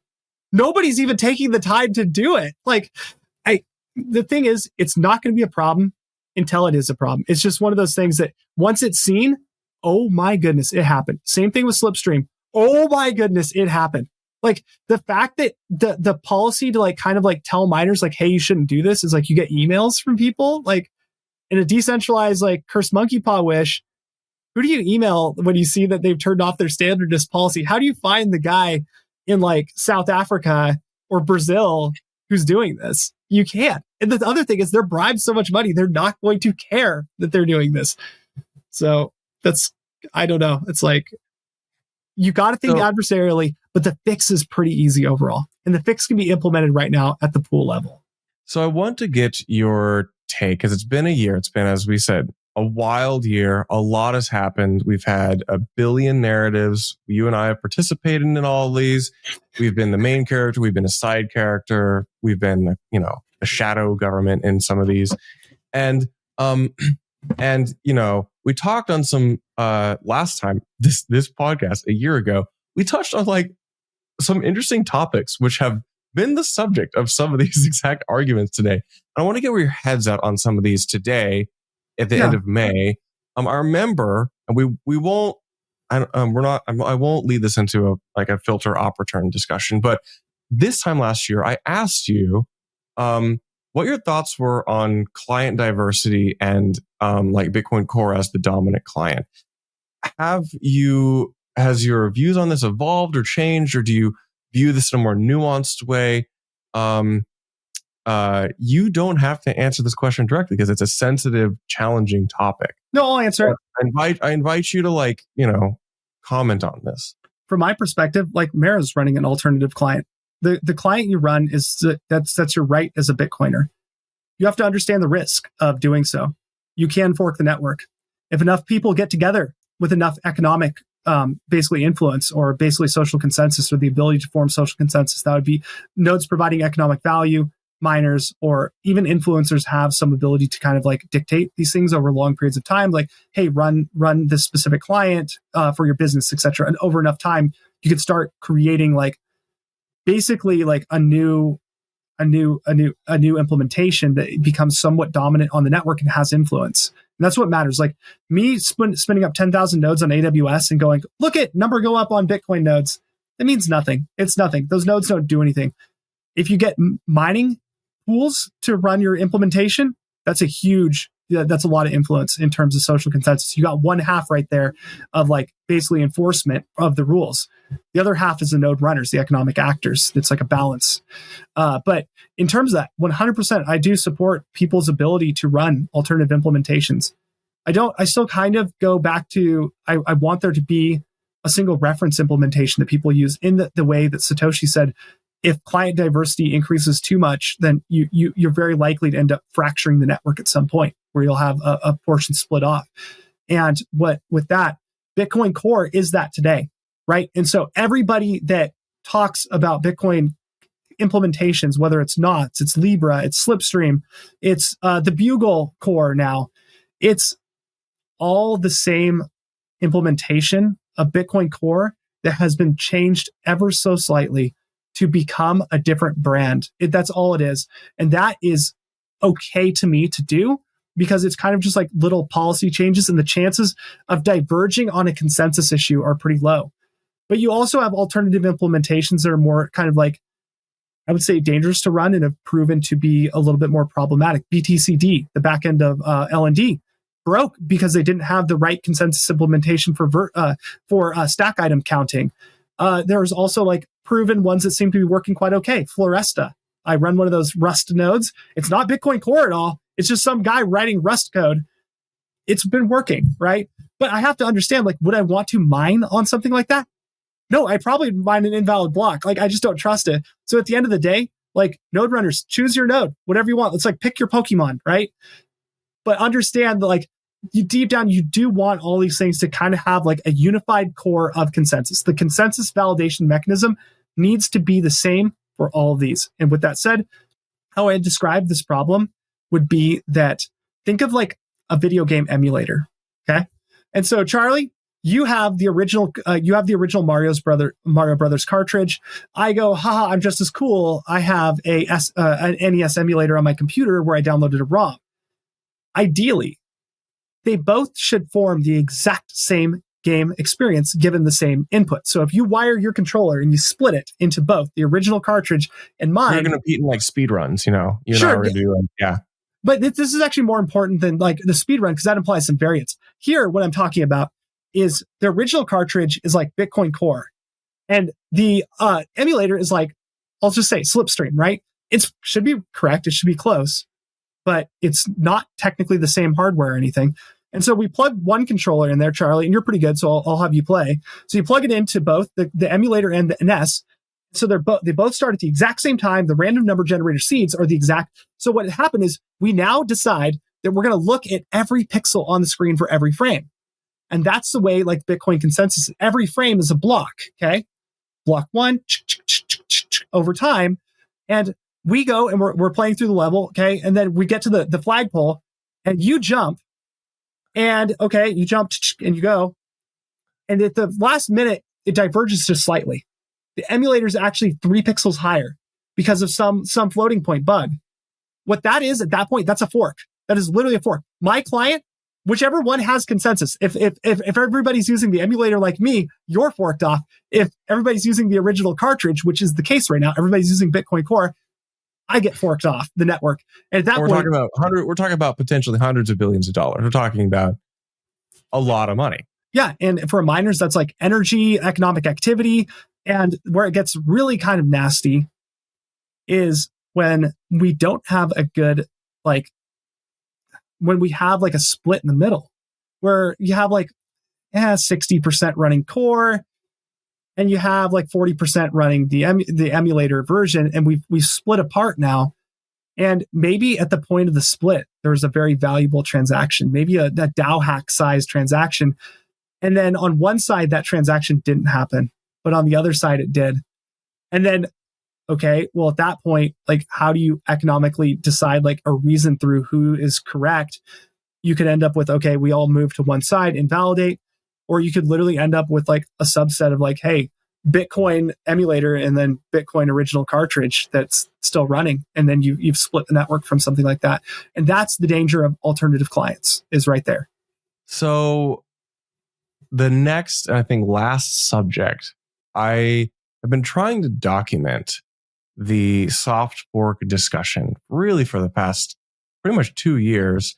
Nobody's even taking the time to do it. Like, the thing is, it's not going to be a problem until it is a problem. It's just one of those things that once it's seen, oh my goodness, it happened. Same thing with Slipstream. Oh my goodness, it happened. Like the fact that the policy to like kind of like tell miners like, hey, you shouldn't do this is like you get emails from people like in a decentralized like cursed monkey paw wish. Who do you email when you see that they've turned off their standardist policy? How do you find the guy in like South Africa or Brazil who's doing this? You can't. And the other thing is they're bribed so much money, they're not going to care that they're doing this. So I don't know. It's like, you got to think adversarially, but the fix is pretty easy overall. And the fix can be implemented right now at the pool level. So I want to get your take, because it's been a year. It's been, as we said, a wild year. A lot has happened. We've had a billion narratives. You and I have participated in all of these. We've been the main character. We've been a side character. We've been, a shadow government in some of these. And we talked on some, last time, this podcast a year ago, we touched on like some interesting topics, which have been the subject of some of these exact arguments today. I want to get where your head's at on some of these today at the end of May. I remember, and we won't, I won't lead this into a filter op return discussion, but this time last year, I asked you, what your thoughts were on client diversity and like Bitcoin Core as the dominant client. Has your views on this evolved or changed, or do you view this in a more nuanced way? You don't have to answer this question directly because it's a sensitive, challenging topic. No, I'll answer it. I invite you to comment on this. From my perspective, like Mara's running an alternative client. The client you run that's your right as a Bitcoiner. You have to understand the risk of doing so. You can fork the network. If enough people get together with enough economic basically influence or basically social consensus or the ability to form social consensus, that would be nodes providing economic value, miners, or even influencers have some ability to kind of like dictate these things over long periods of time. Like, hey, run this specific client for your business, etc. And over enough time, you could start creating like basically like a new implementation that becomes somewhat dominant on the network and has influence. And that's what matters. Like me spinning up 10,000 nodes on AWS and going, look at number go up on Bitcoin nodes. It means nothing. It's nothing. Those nodes don't do anything. If you get mining pools to run your implementation, that's a lot of influence in terms of social consensus. You got one half right there of like basically enforcement of the rules. The other half is the node runners, the economic actors. It's like a balance. But in terms of that, 100%, I do support people's ability to run alternative implementations. I still kind of go back to, I want there to be a single reference implementation that people use in the way that Satoshi said, if client diversity increases too much, then you're very likely to end up fracturing the network at some point where you'll have a portion split off. And with that, Bitcoin Core is that today, right? And so everybody that talks about Bitcoin implementations, whether it's Knots, it's Libra, it's Slipstream, it's the Bugle Core now, it's all the same implementation of Bitcoin Core that has been changed ever so slightly to become a different brand. That's all it is. And that is okay to me to do because it's kind of just like little policy changes and the chances of diverging on a consensus issue are pretty low. But you also have alternative implementations that are more kind of like, I would say, dangerous to run and have proven to be a little bit more problematic. BTCD, the back end of LND, broke because they didn't have the right consensus implementation for stack item counting. There's also like proven ones that seem to be working quite okay. Floresta. I run one of those Rust nodes. It's not Bitcoin Core at all. It's just some guy writing Rust code. It's been working, right? But I have to understand, like, would I want to mine on something like that? No, I probably mine an invalid block. Like, I just don't trust it. So at the end of the day, like, node runners, choose your node, whatever you want. It's like pick your Pokemon, right? But understand that, like, you deep down, you do want all these things to kind of have like a unified core of consensus. The consensus validation mechanism needs to be the same for all of these. And with that said, how I describe this problem would be that think of like a video game emulator. Okay. And so Charlie, you have the original Mario Brothers cartridge. I go, haha, I'm just as cool. I have an NES emulator on my computer where I downloaded a ROM. Ideally, they both should form the exact same game experience given the same input. So if you wire your controller and you split it into both the original cartridge and mine, you're going to compete in like speed runs, You're sure, not going to do like, yeah. But this is actually more important than like the speed run because that implies some variance. Here, what I'm talking about is the original cartridge is like Bitcoin Core, and the emulator is like, I'll just say Slipstream, right? It should be correct. It should be close, but it's not technically the same hardware or anything. And so we plug one controller in there, Charlie, and you're pretty good, so I'll have you play. So you plug it into both the emulator and the NES. So they both start at the exact same time. The random number generator seeds are the exact. So what happened is we now decide that we're going to look at every pixel on the screen for every frame. And that's the way like Bitcoin consensus, every frame is a block, okay? Block one, over time. And we go and we're playing through the level, okay? And then we get to the flagpole and you jump. And okay, you jump and you go. And at the last minute, it diverges just slightly. The emulator is actually 3 pixels higher because of some floating point bug. What that is at that point, that's a fork. That is literally a fork. My client, whichever one has consensus, if everybody's using the emulator like me, you're forked off. If everybody's using the original cartridge, which is the case right now, everybody's using Bitcoin Core, I get forked off the network. And at that point, we're talking about potentially hundreds of billions of dollars. We're talking about a lot of money. Yeah. And for miners, that's like energy, economic activity. And where it gets really kind of nasty is when we don't have a good, like, when we have like a split in the middle. where you have like 60% running core, and you have like 40% running the emulator version, and we've split apart now. And maybe at the point of the split, there's a very valuable transaction, maybe a DAO hack size transaction. And then on one side, that transaction didn't happen, but on the other side, it did. And then, okay, well, at that point, like, how do you economically decide like a reason through who is correct? You could end up with, okay, we all move to one side, invalidate, or you could literally end up with like a subset of like, hey, Bitcoin emulator and then Bitcoin original cartridge that's still running. And then you've split the network from something like that. And that's the danger of alternative clients, is right there. So the next, I think last subject, I have been trying to document the soft fork discussion really for the past pretty much 2 years.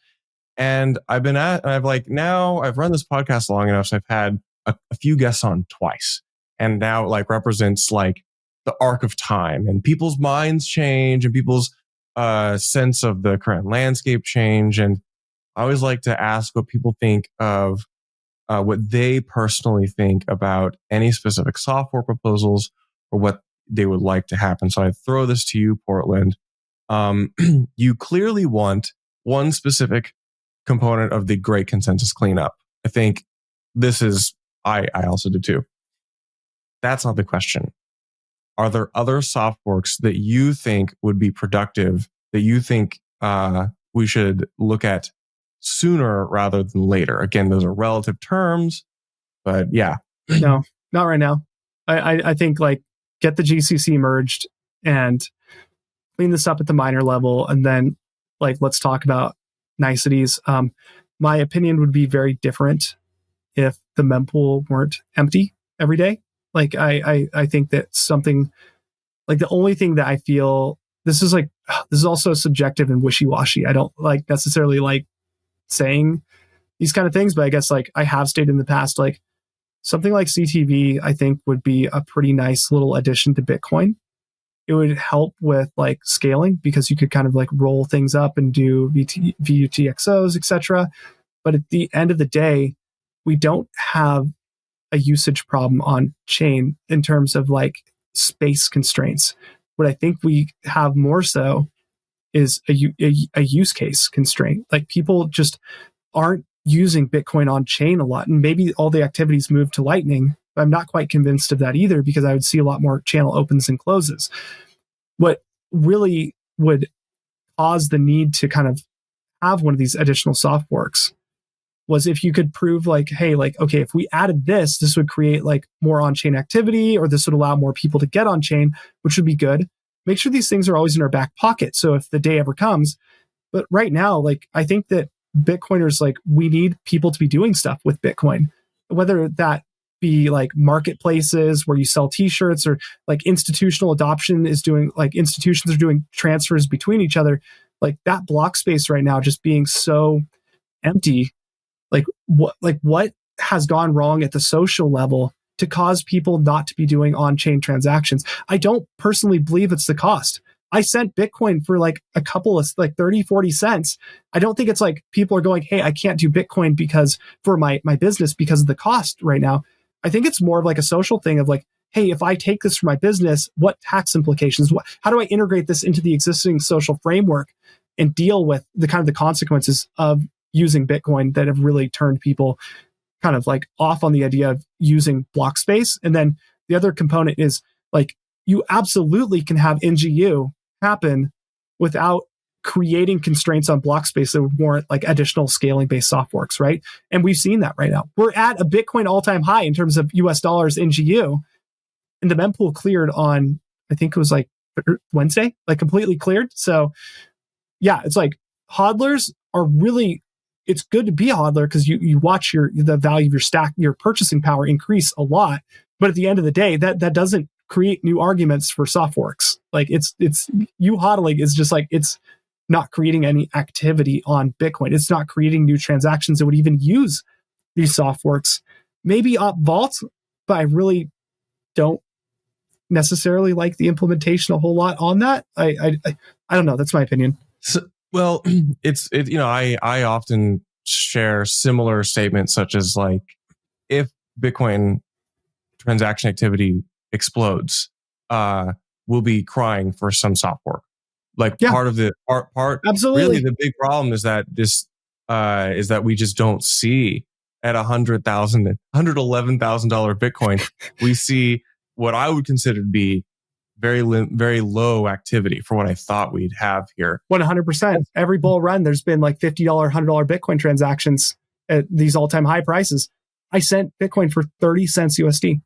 And I've run this podcast long enough, so I've had a few guests on twice. And now it like represents like the arc of time, and people's minds change and people's sense of the current landscape change. And I always like to ask what people think of what they personally think about any specific software proposals or what they would like to happen. So I throw this to you, Portland. You clearly want one specific component of the great consensus cleanup. I think I also do too. That's not the question. Are there other soft forks that you think would be productive, that you think we should look at sooner rather than later? Again, those are relative terms, but yeah. No, not right now. I think like get the GCC merged and clean this up at the miner level, and then like let's talk about niceties. My opinion would be very different if the mempool weren't empty every day. Like I think that something like the only thing that I feel this is also subjective and wishy-washy. I don't like necessarily like saying these kind of things, but I guess like I have stated in the past, like something like CTV, I think would be a pretty nice little addition to Bitcoin. It would help with like scaling because you could kind of like roll things up and do VUTXOs, etc. But at the end of the day, we don't have a usage problem on chain in terms of like space constraints. What I think we have more so is a use case constraint. Like people just aren't using Bitcoin on chain a lot. And maybe all the activities move to Lightning, but I'm not quite convinced of that either because I would see a lot more channel opens and closes. What really would cause the need to kind of have one of these additional soft forks was if you could prove like, hey, like, okay, if we added this, this would create like more on-chain activity, or this would allow more people to get on-chain, which would be good. Make sure these things are always in our back pocket. So if the day ever comes, but right now, like, I think that Bitcoiners, like, we need people to be doing stuff with Bitcoin, whether that be like marketplaces where you sell t-shirts, or like institutional adoption is doing, like institutions are doing transfers between each other. Like that block space right now just being so empty. What has gone wrong at the social level to cause people not to be doing on-chain transactions? I don't personally believe it's the cost. I sent Bitcoin for like a couple of like 30, 40 cents. I don't think it's like people are going, hey, I can't do Bitcoin because for my business because of the cost right now. I think it's more of like a social thing of like, hey, if I take this for my business, what tax implications? How do I integrate this into the existing social framework and deal with the kind of the consequences of using Bitcoin that have really turned people kind of like off on the idea of using block space? And then the other component is like, you absolutely can have NGU happen without creating constraints on block space that would warrant like additional scaling based soft forks, right? And we've seen that right now. We're at a Bitcoin all-time high in terms of US dollars NGU, and the mempool cleared on, I think it was like Wednesday, like completely cleared. So yeah, it's like hodlers are really, it's good to be a hodler because you watch the value of your stack, your purchasing power increase a lot. But at the end of the day, that doesn't create new arguments for soft forks. Like it's you hodling is just like, it's not creating any activity on Bitcoin. It's not creating new transactions that would even use these soft forks. Maybe op vault, but I really don't necessarily like the implementation a whole lot on that. I don't know. That's my opinion. So, well, I often share similar statements such as like, if Bitcoin transaction activity explodes, we'll be crying for some soft fork. Like part of the part absolutely. Really the big problem is that this is that we just don't see at $111,000 Bitcoin. We see what I would consider to be very low activity for what I thought we'd have here. 100%. Every bull run, there's been like $50, $100 Bitcoin transactions at these all-time high prices. I sent Bitcoin for 30 cents USD.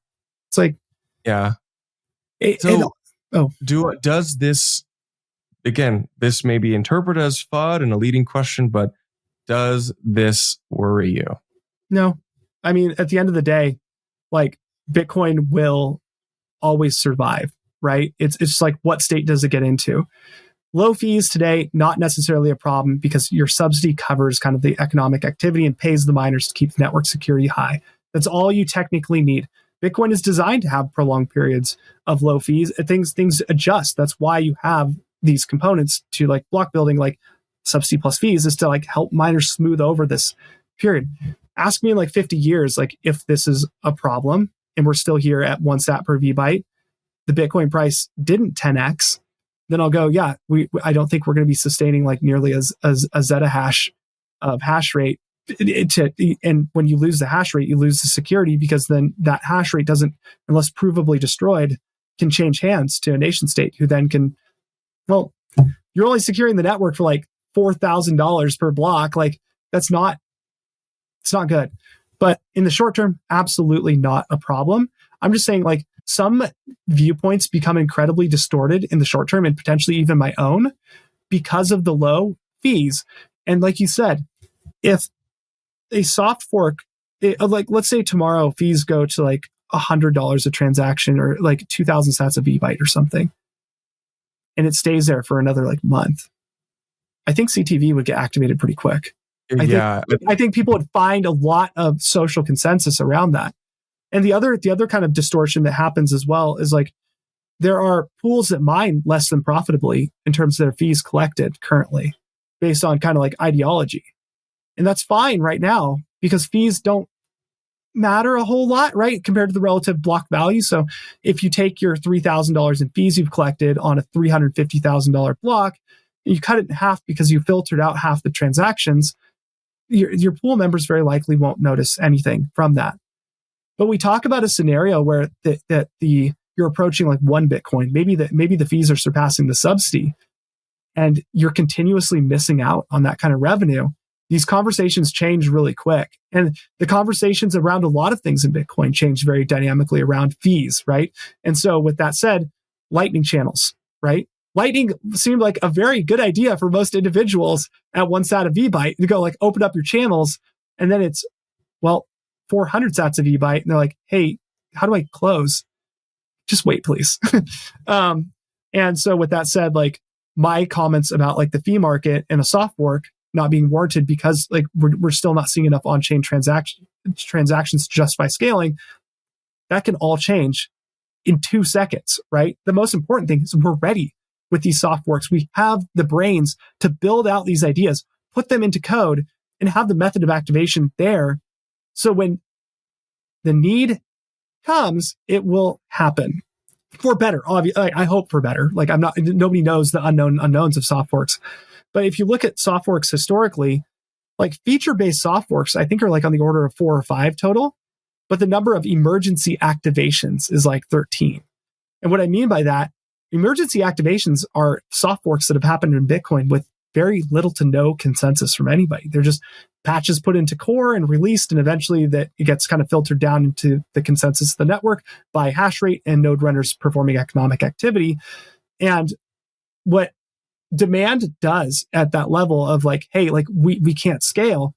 It's like, yeah. Does this, again, this may be interpreted as FUD and a leading question, but does this worry you? No. I mean, at the end of the day, like Bitcoin will always survive, right? It's just like, what state does it get into? Low fees today, not necessarily a problem because your subsidy covers kind of the economic activity and pays the miners to keep the network security high. That's all you technically need. Bitcoin is designed to have prolonged periods of low fees. Things adjust. That's why you have these components to like block building, like subsidy plus fees, is to like help miners smooth over this period. Ask me in like 50 years, like if this is a problem and we're still here at 1 sat per VByte, the Bitcoin price didn't 10x, then I'll go, yeah, I don't think we're going to be sustaining like nearly as a zettahash of hash rate. And when you lose the hash rate, you lose the security, because then that hash rate doesn't, unless provably destroyed, can change hands to a nation state who then can, well, you're only securing the network for like $4,000 per block. Like it's not good. But in the short term, absolutely not a problem. I'm just saying, like, some viewpoints become incredibly distorted in the short term, and potentially even my own, because of the low fees. And like you said, if a soft fork, like let's say tomorrow fees go to like $100 a transaction, or like 2,000 sats a VByte or something, and it stays there for another like month, I think CTV would get activated pretty quick. I think people would find a lot of social consensus around that. And the other kind of distortion that happens as well is like, there are pools that mine less than profitably in terms of their fees collected currently, based on kind of like ideology. And that's fine right now, because fees don't matter a whole lot, right, compared to the relative block value. So if you take your $3,000 in fees you've collected on a $350,000 block, and you cut it in half because you filtered out half the transactions, your pool members very likely won't notice anything from that. But we talk about a scenario where you're approaching like 1 Bitcoin, maybe the fees are surpassing the subsidy, and you're continuously missing out on that kind of revenue. These conversations change really quick. And the conversations around a lot of things in Bitcoin change very dynamically around fees, right? And so with that said, Lightning channels, right? Lightning seemed like a very good idea for most individuals at 1 sat of VByte to go like open up your channels, and then it's, well, 400 sats of VByte, and they're like, hey, how do I close? Just wait, please. And so with that said, like my comments about like the fee market and a soft fork not being warranted because like we're still not seeing enough on-chain transactions to justify scaling, that can all change in 2 seconds, right? The most important thing is we're ready with these soft forks. We have the brains to build out these ideas, put them into code, and have the method of activation there. So when the need comes, it will happen for better. Obviously, I hope for better. Like nobody knows the unknowns of soft forks. But if you look at soft forks historically, like feature-based soft forks, I think are like on the order of 4 or 5 total. But the number of emergency activations is like 13. And what I mean by that, emergency activations are soft forks that have happened in Bitcoin with very little to no consensus from anybody. They're just patches put into core and released, and eventually that it gets kind of filtered down into the consensus of the network by hash rate and node runners performing economic activity. And what demand does at that level of like, hey, like we can't scale,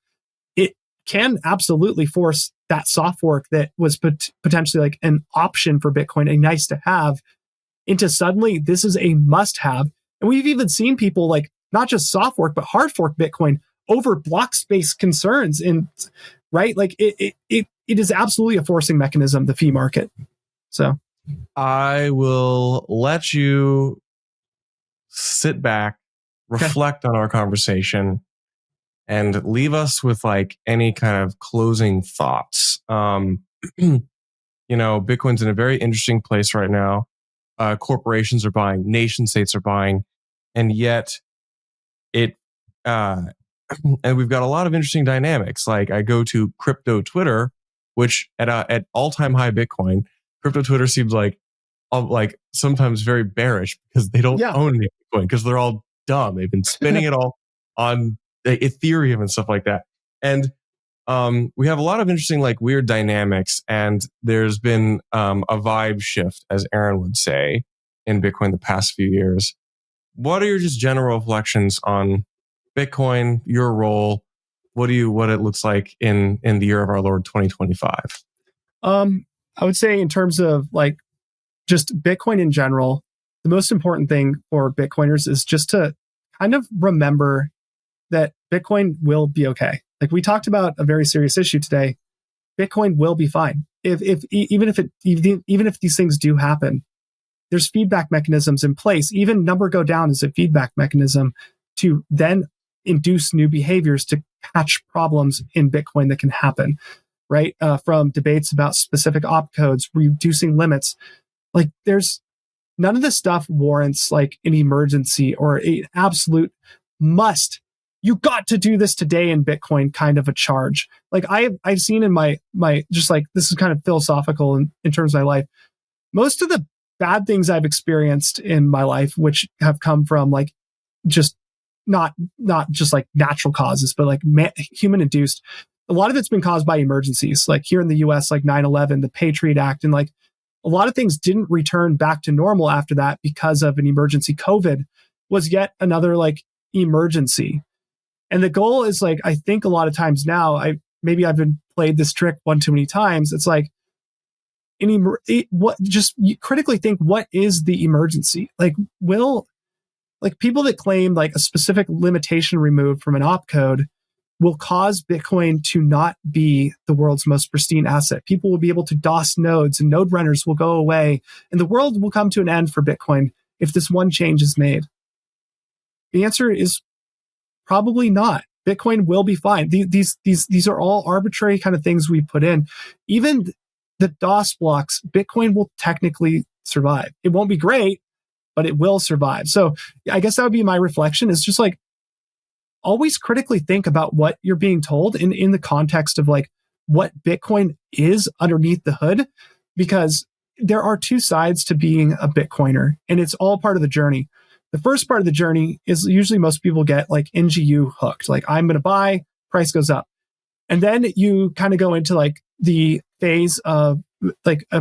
it can absolutely force that soft fork that was potentially like an option for Bitcoin, a nice to have, into suddenly this is a must have. And we've even seen people like not just soft fork, but hard fork Bitcoin over block space concerns. And right, like it is absolutely a forcing mechanism, the fee market. So I will let you sit back, reflect on our conversation, and leave us with like any kind of closing thoughts. Bitcoin's in a very interesting place right now. Corporations are buying, nation states are buying, and yet it, and we've got a lot of interesting dynamics. Like I go to crypto Twitter, which at all-time high Bitcoin, crypto Twitter seems like sometimes very bearish because they don't own any Bitcoin because they're all dumb. They've been spending it all on Ethereum and stuff like that. And we have a lot of interesting, like weird dynamics, and there's been a vibe shift, as Aaron would say, in Bitcoin the past few years. What are your just general reflections on Bitcoin, your role? What it looks like in the year of our Lord 2025? I would say in terms of like just Bitcoin in general, the most important thing for Bitcoiners is just to kind of remember that Bitcoin will be okay. Like we talked about a very serious issue today, Bitcoin will be fine. Even if these things do happen, there's feedback mechanisms in place. Even number go down is a feedback mechanism to then induce new behaviors to catch problems in Bitcoin that can happen, right? From debates about specific opcodes, reducing limits. Like there's none of this stuff warrants like an emergency or an absolute must. You got to do this today in Bitcoin kind of a charge. Like I've seen in my just like, this is kind of philosophical in terms of my life. Most of the bad things I've experienced in my life, which have come from like just not just like natural causes, but like human induced. A lot of it's been caused by emergencies, like here in the US, like 9/11, the Patriot Act, and like a lot of things didn't return back to normal after that because of an emergency. COVID was yet another like emergency. And the goal is like, I think a lot of times now, I've been played this trick one too many times. It's like, you critically think, what is the emergency? Like, people that claim like a specific limitation removed from an opcode will cause Bitcoin to not be the world's most pristine asset. People will be able to DOS nodes and node runners will go away and the world will come to an end for Bitcoin if this one change is made. The answer is probably not. Bitcoin will be fine. These are all arbitrary kind of things we put in. Even the DOS blocks, Bitcoin will technically survive. It won't be great, but it will survive. So I guess that would be my reflection, is just like, always critically think about what you're being told in the context of like what Bitcoin is underneath the hood, because there are two sides to being a Bitcoiner and it's all part of the journey. The first part of the journey is usually most people get like NGU hooked. Like I'm going to buy, price goes up. And then you kind of go into like the phase of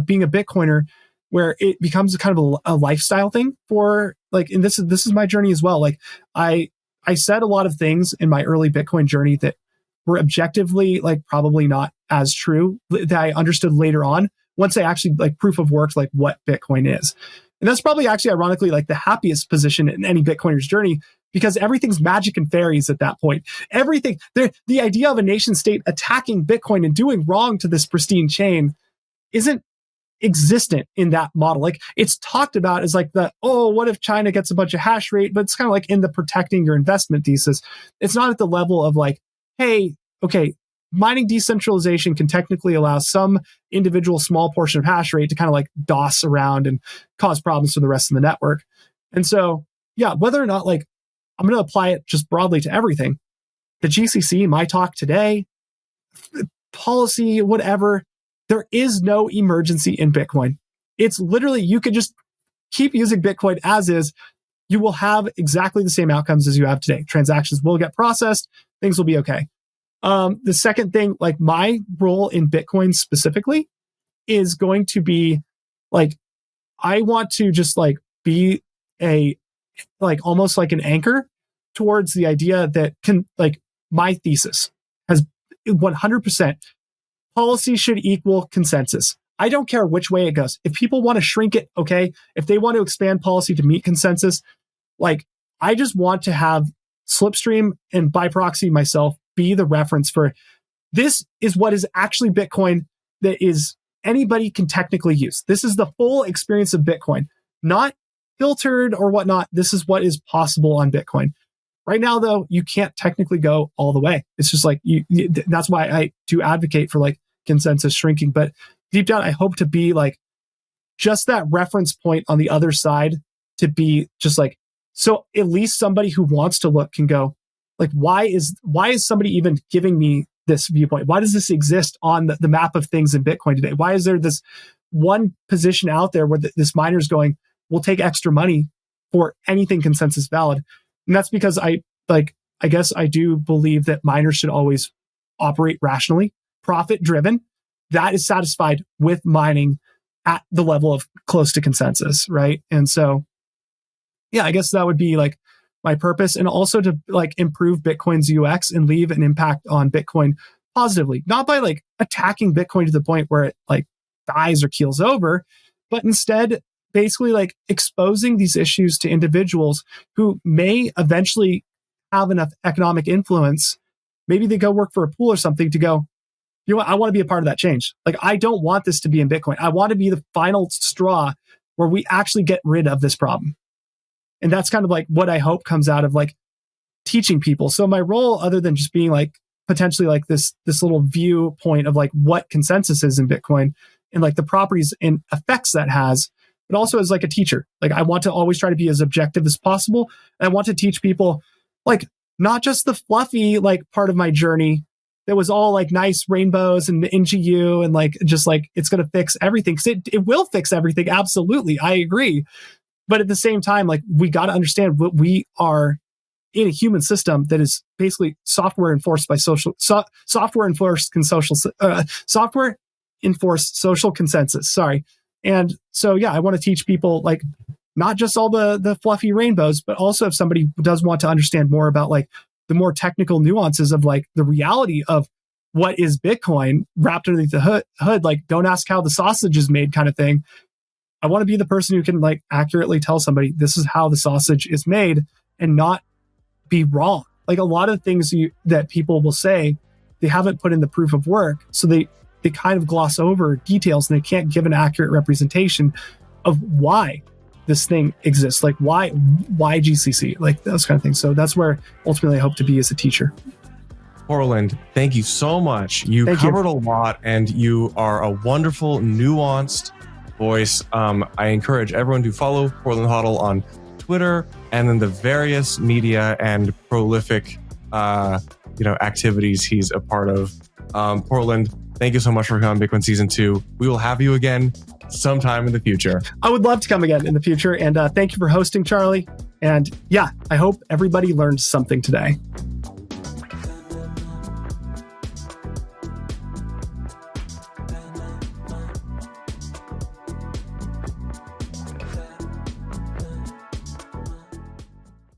being a Bitcoiner where it becomes a kind of a lifestyle thing for like, and this is my journey as well. Like I said a lot of things in my early Bitcoin journey that were objectively like probably not as true, that I understood later on once I actually like proof of work, like what Bitcoin is. And that's probably actually ironically like the happiest position in any Bitcoiner's journey, because everything's magic and fairies at that point. Everything, the idea of a nation state attacking Bitcoin and doing wrong to this pristine chain isn't existent in that model. Like it's talked about as like what if China gets a bunch of hash rate, but it's kind of like in the protecting your investment thesis. It's not at the level of like, hey, okay, mining decentralization can technically allow some individual small portion of hash rate to kind of like DOS around and cause problems for the rest of the network. And so, yeah, whether or not like I'm going to apply it just broadly to everything, the GCC, my talk today, policy, whatever, there is no emergency in Bitcoin. It's literally, you could just keep using Bitcoin as is. You will have exactly the same outcomes as you have today. Transactions will get processed. Things will be okay. The second thing, like my role in Bitcoin specifically is going to be like, I want to just like be almost like an anchor towards the idea that my thesis has 100%. Policy should equal consensus. I don't care which way it goes. If people want to shrink it, okay. If they want to expand policy to meet consensus, like I just want to have Slipstream and by proxy myself be the reference for this is what is actually Bitcoin that is anybody can technically use. This is the full experience of Bitcoin, not filtered or whatnot. This is what is possible on Bitcoin. Right now, though, you can't technically go all the way. It's just like that's why I do advocate for like consensus shrinking. But deep down, I hope to be like just that reference point on the other side to be just like, so at least somebody who wants to look can go like, why is somebody even giving me this viewpoint? Why does this exist on the map of things in Bitcoin today? Why is there this one position out there where this miner is going, we'll take extra money for anything consensus valid? And that's because I guess I do believe that miners should always operate rationally, profit driven. That is satisfied with mining at the level of close to consensus, right? And so, yeah, I guess that would be like my purpose, and also to like improve Bitcoin's UX and leave an impact on Bitcoin positively, not by like attacking Bitcoin to the point where it like dies or keels over, but instead basically like exposing these issues to individuals who may eventually have enough economic influence. Maybe they go work for a pool or something to go, you know what, I want to be a part of that change. Like, I don't want this to be in Bitcoin. I want to be the final straw where we actually get rid of this problem. And that's kind of like what I hope comes out of like teaching people. So my role, other than just being like potentially like this little viewpoint of like what consensus is in Bitcoin and like the properties and effects that has, but also as like a teacher. Like, I want to always try to be as objective as possible. And I want to teach people like not just the fluffy like part of my journey that was all like nice rainbows and NGU and like just like it's going to fix everything, because it will fix everything. Absolutely, I agree. But at the same time, like, we got to understand what we are in a human system that is basically software enforced by software enforced social consensus. Sorry. And so, yeah, I want to teach people like not just all the fluffy rainbows, but also if somebody does want to understand more about like the more technical nuances of like the reality of what is Bitcoin wrapped underneath the hood, like don't ask how the sausage is made kind of thing. I want to be the person who can like accurately tell somebody this is how the sausage is made and not be wrong. Like, a lot of things that people will say, they haven't put in the proof of work. So they kind of gloss over details and they can't give an accurate representation of why this thing exists. Like, why GCC, like those kind of things. So that's where ultimately I hope to be as a teacher. Portland, thank you so much. You covered a lot, and you are a wonderful, nuanced voice. I encourage everyone to follow PortlandHODL on Twitter and then the various media and prolific activities he's a part of. Portland, thank you so much for coming on Bitcoin Season 2. We will have you again sometime in the future. I would love to come again in the future. And thank you for hosting, Charlie. And yeah, I hope everybody learned something today.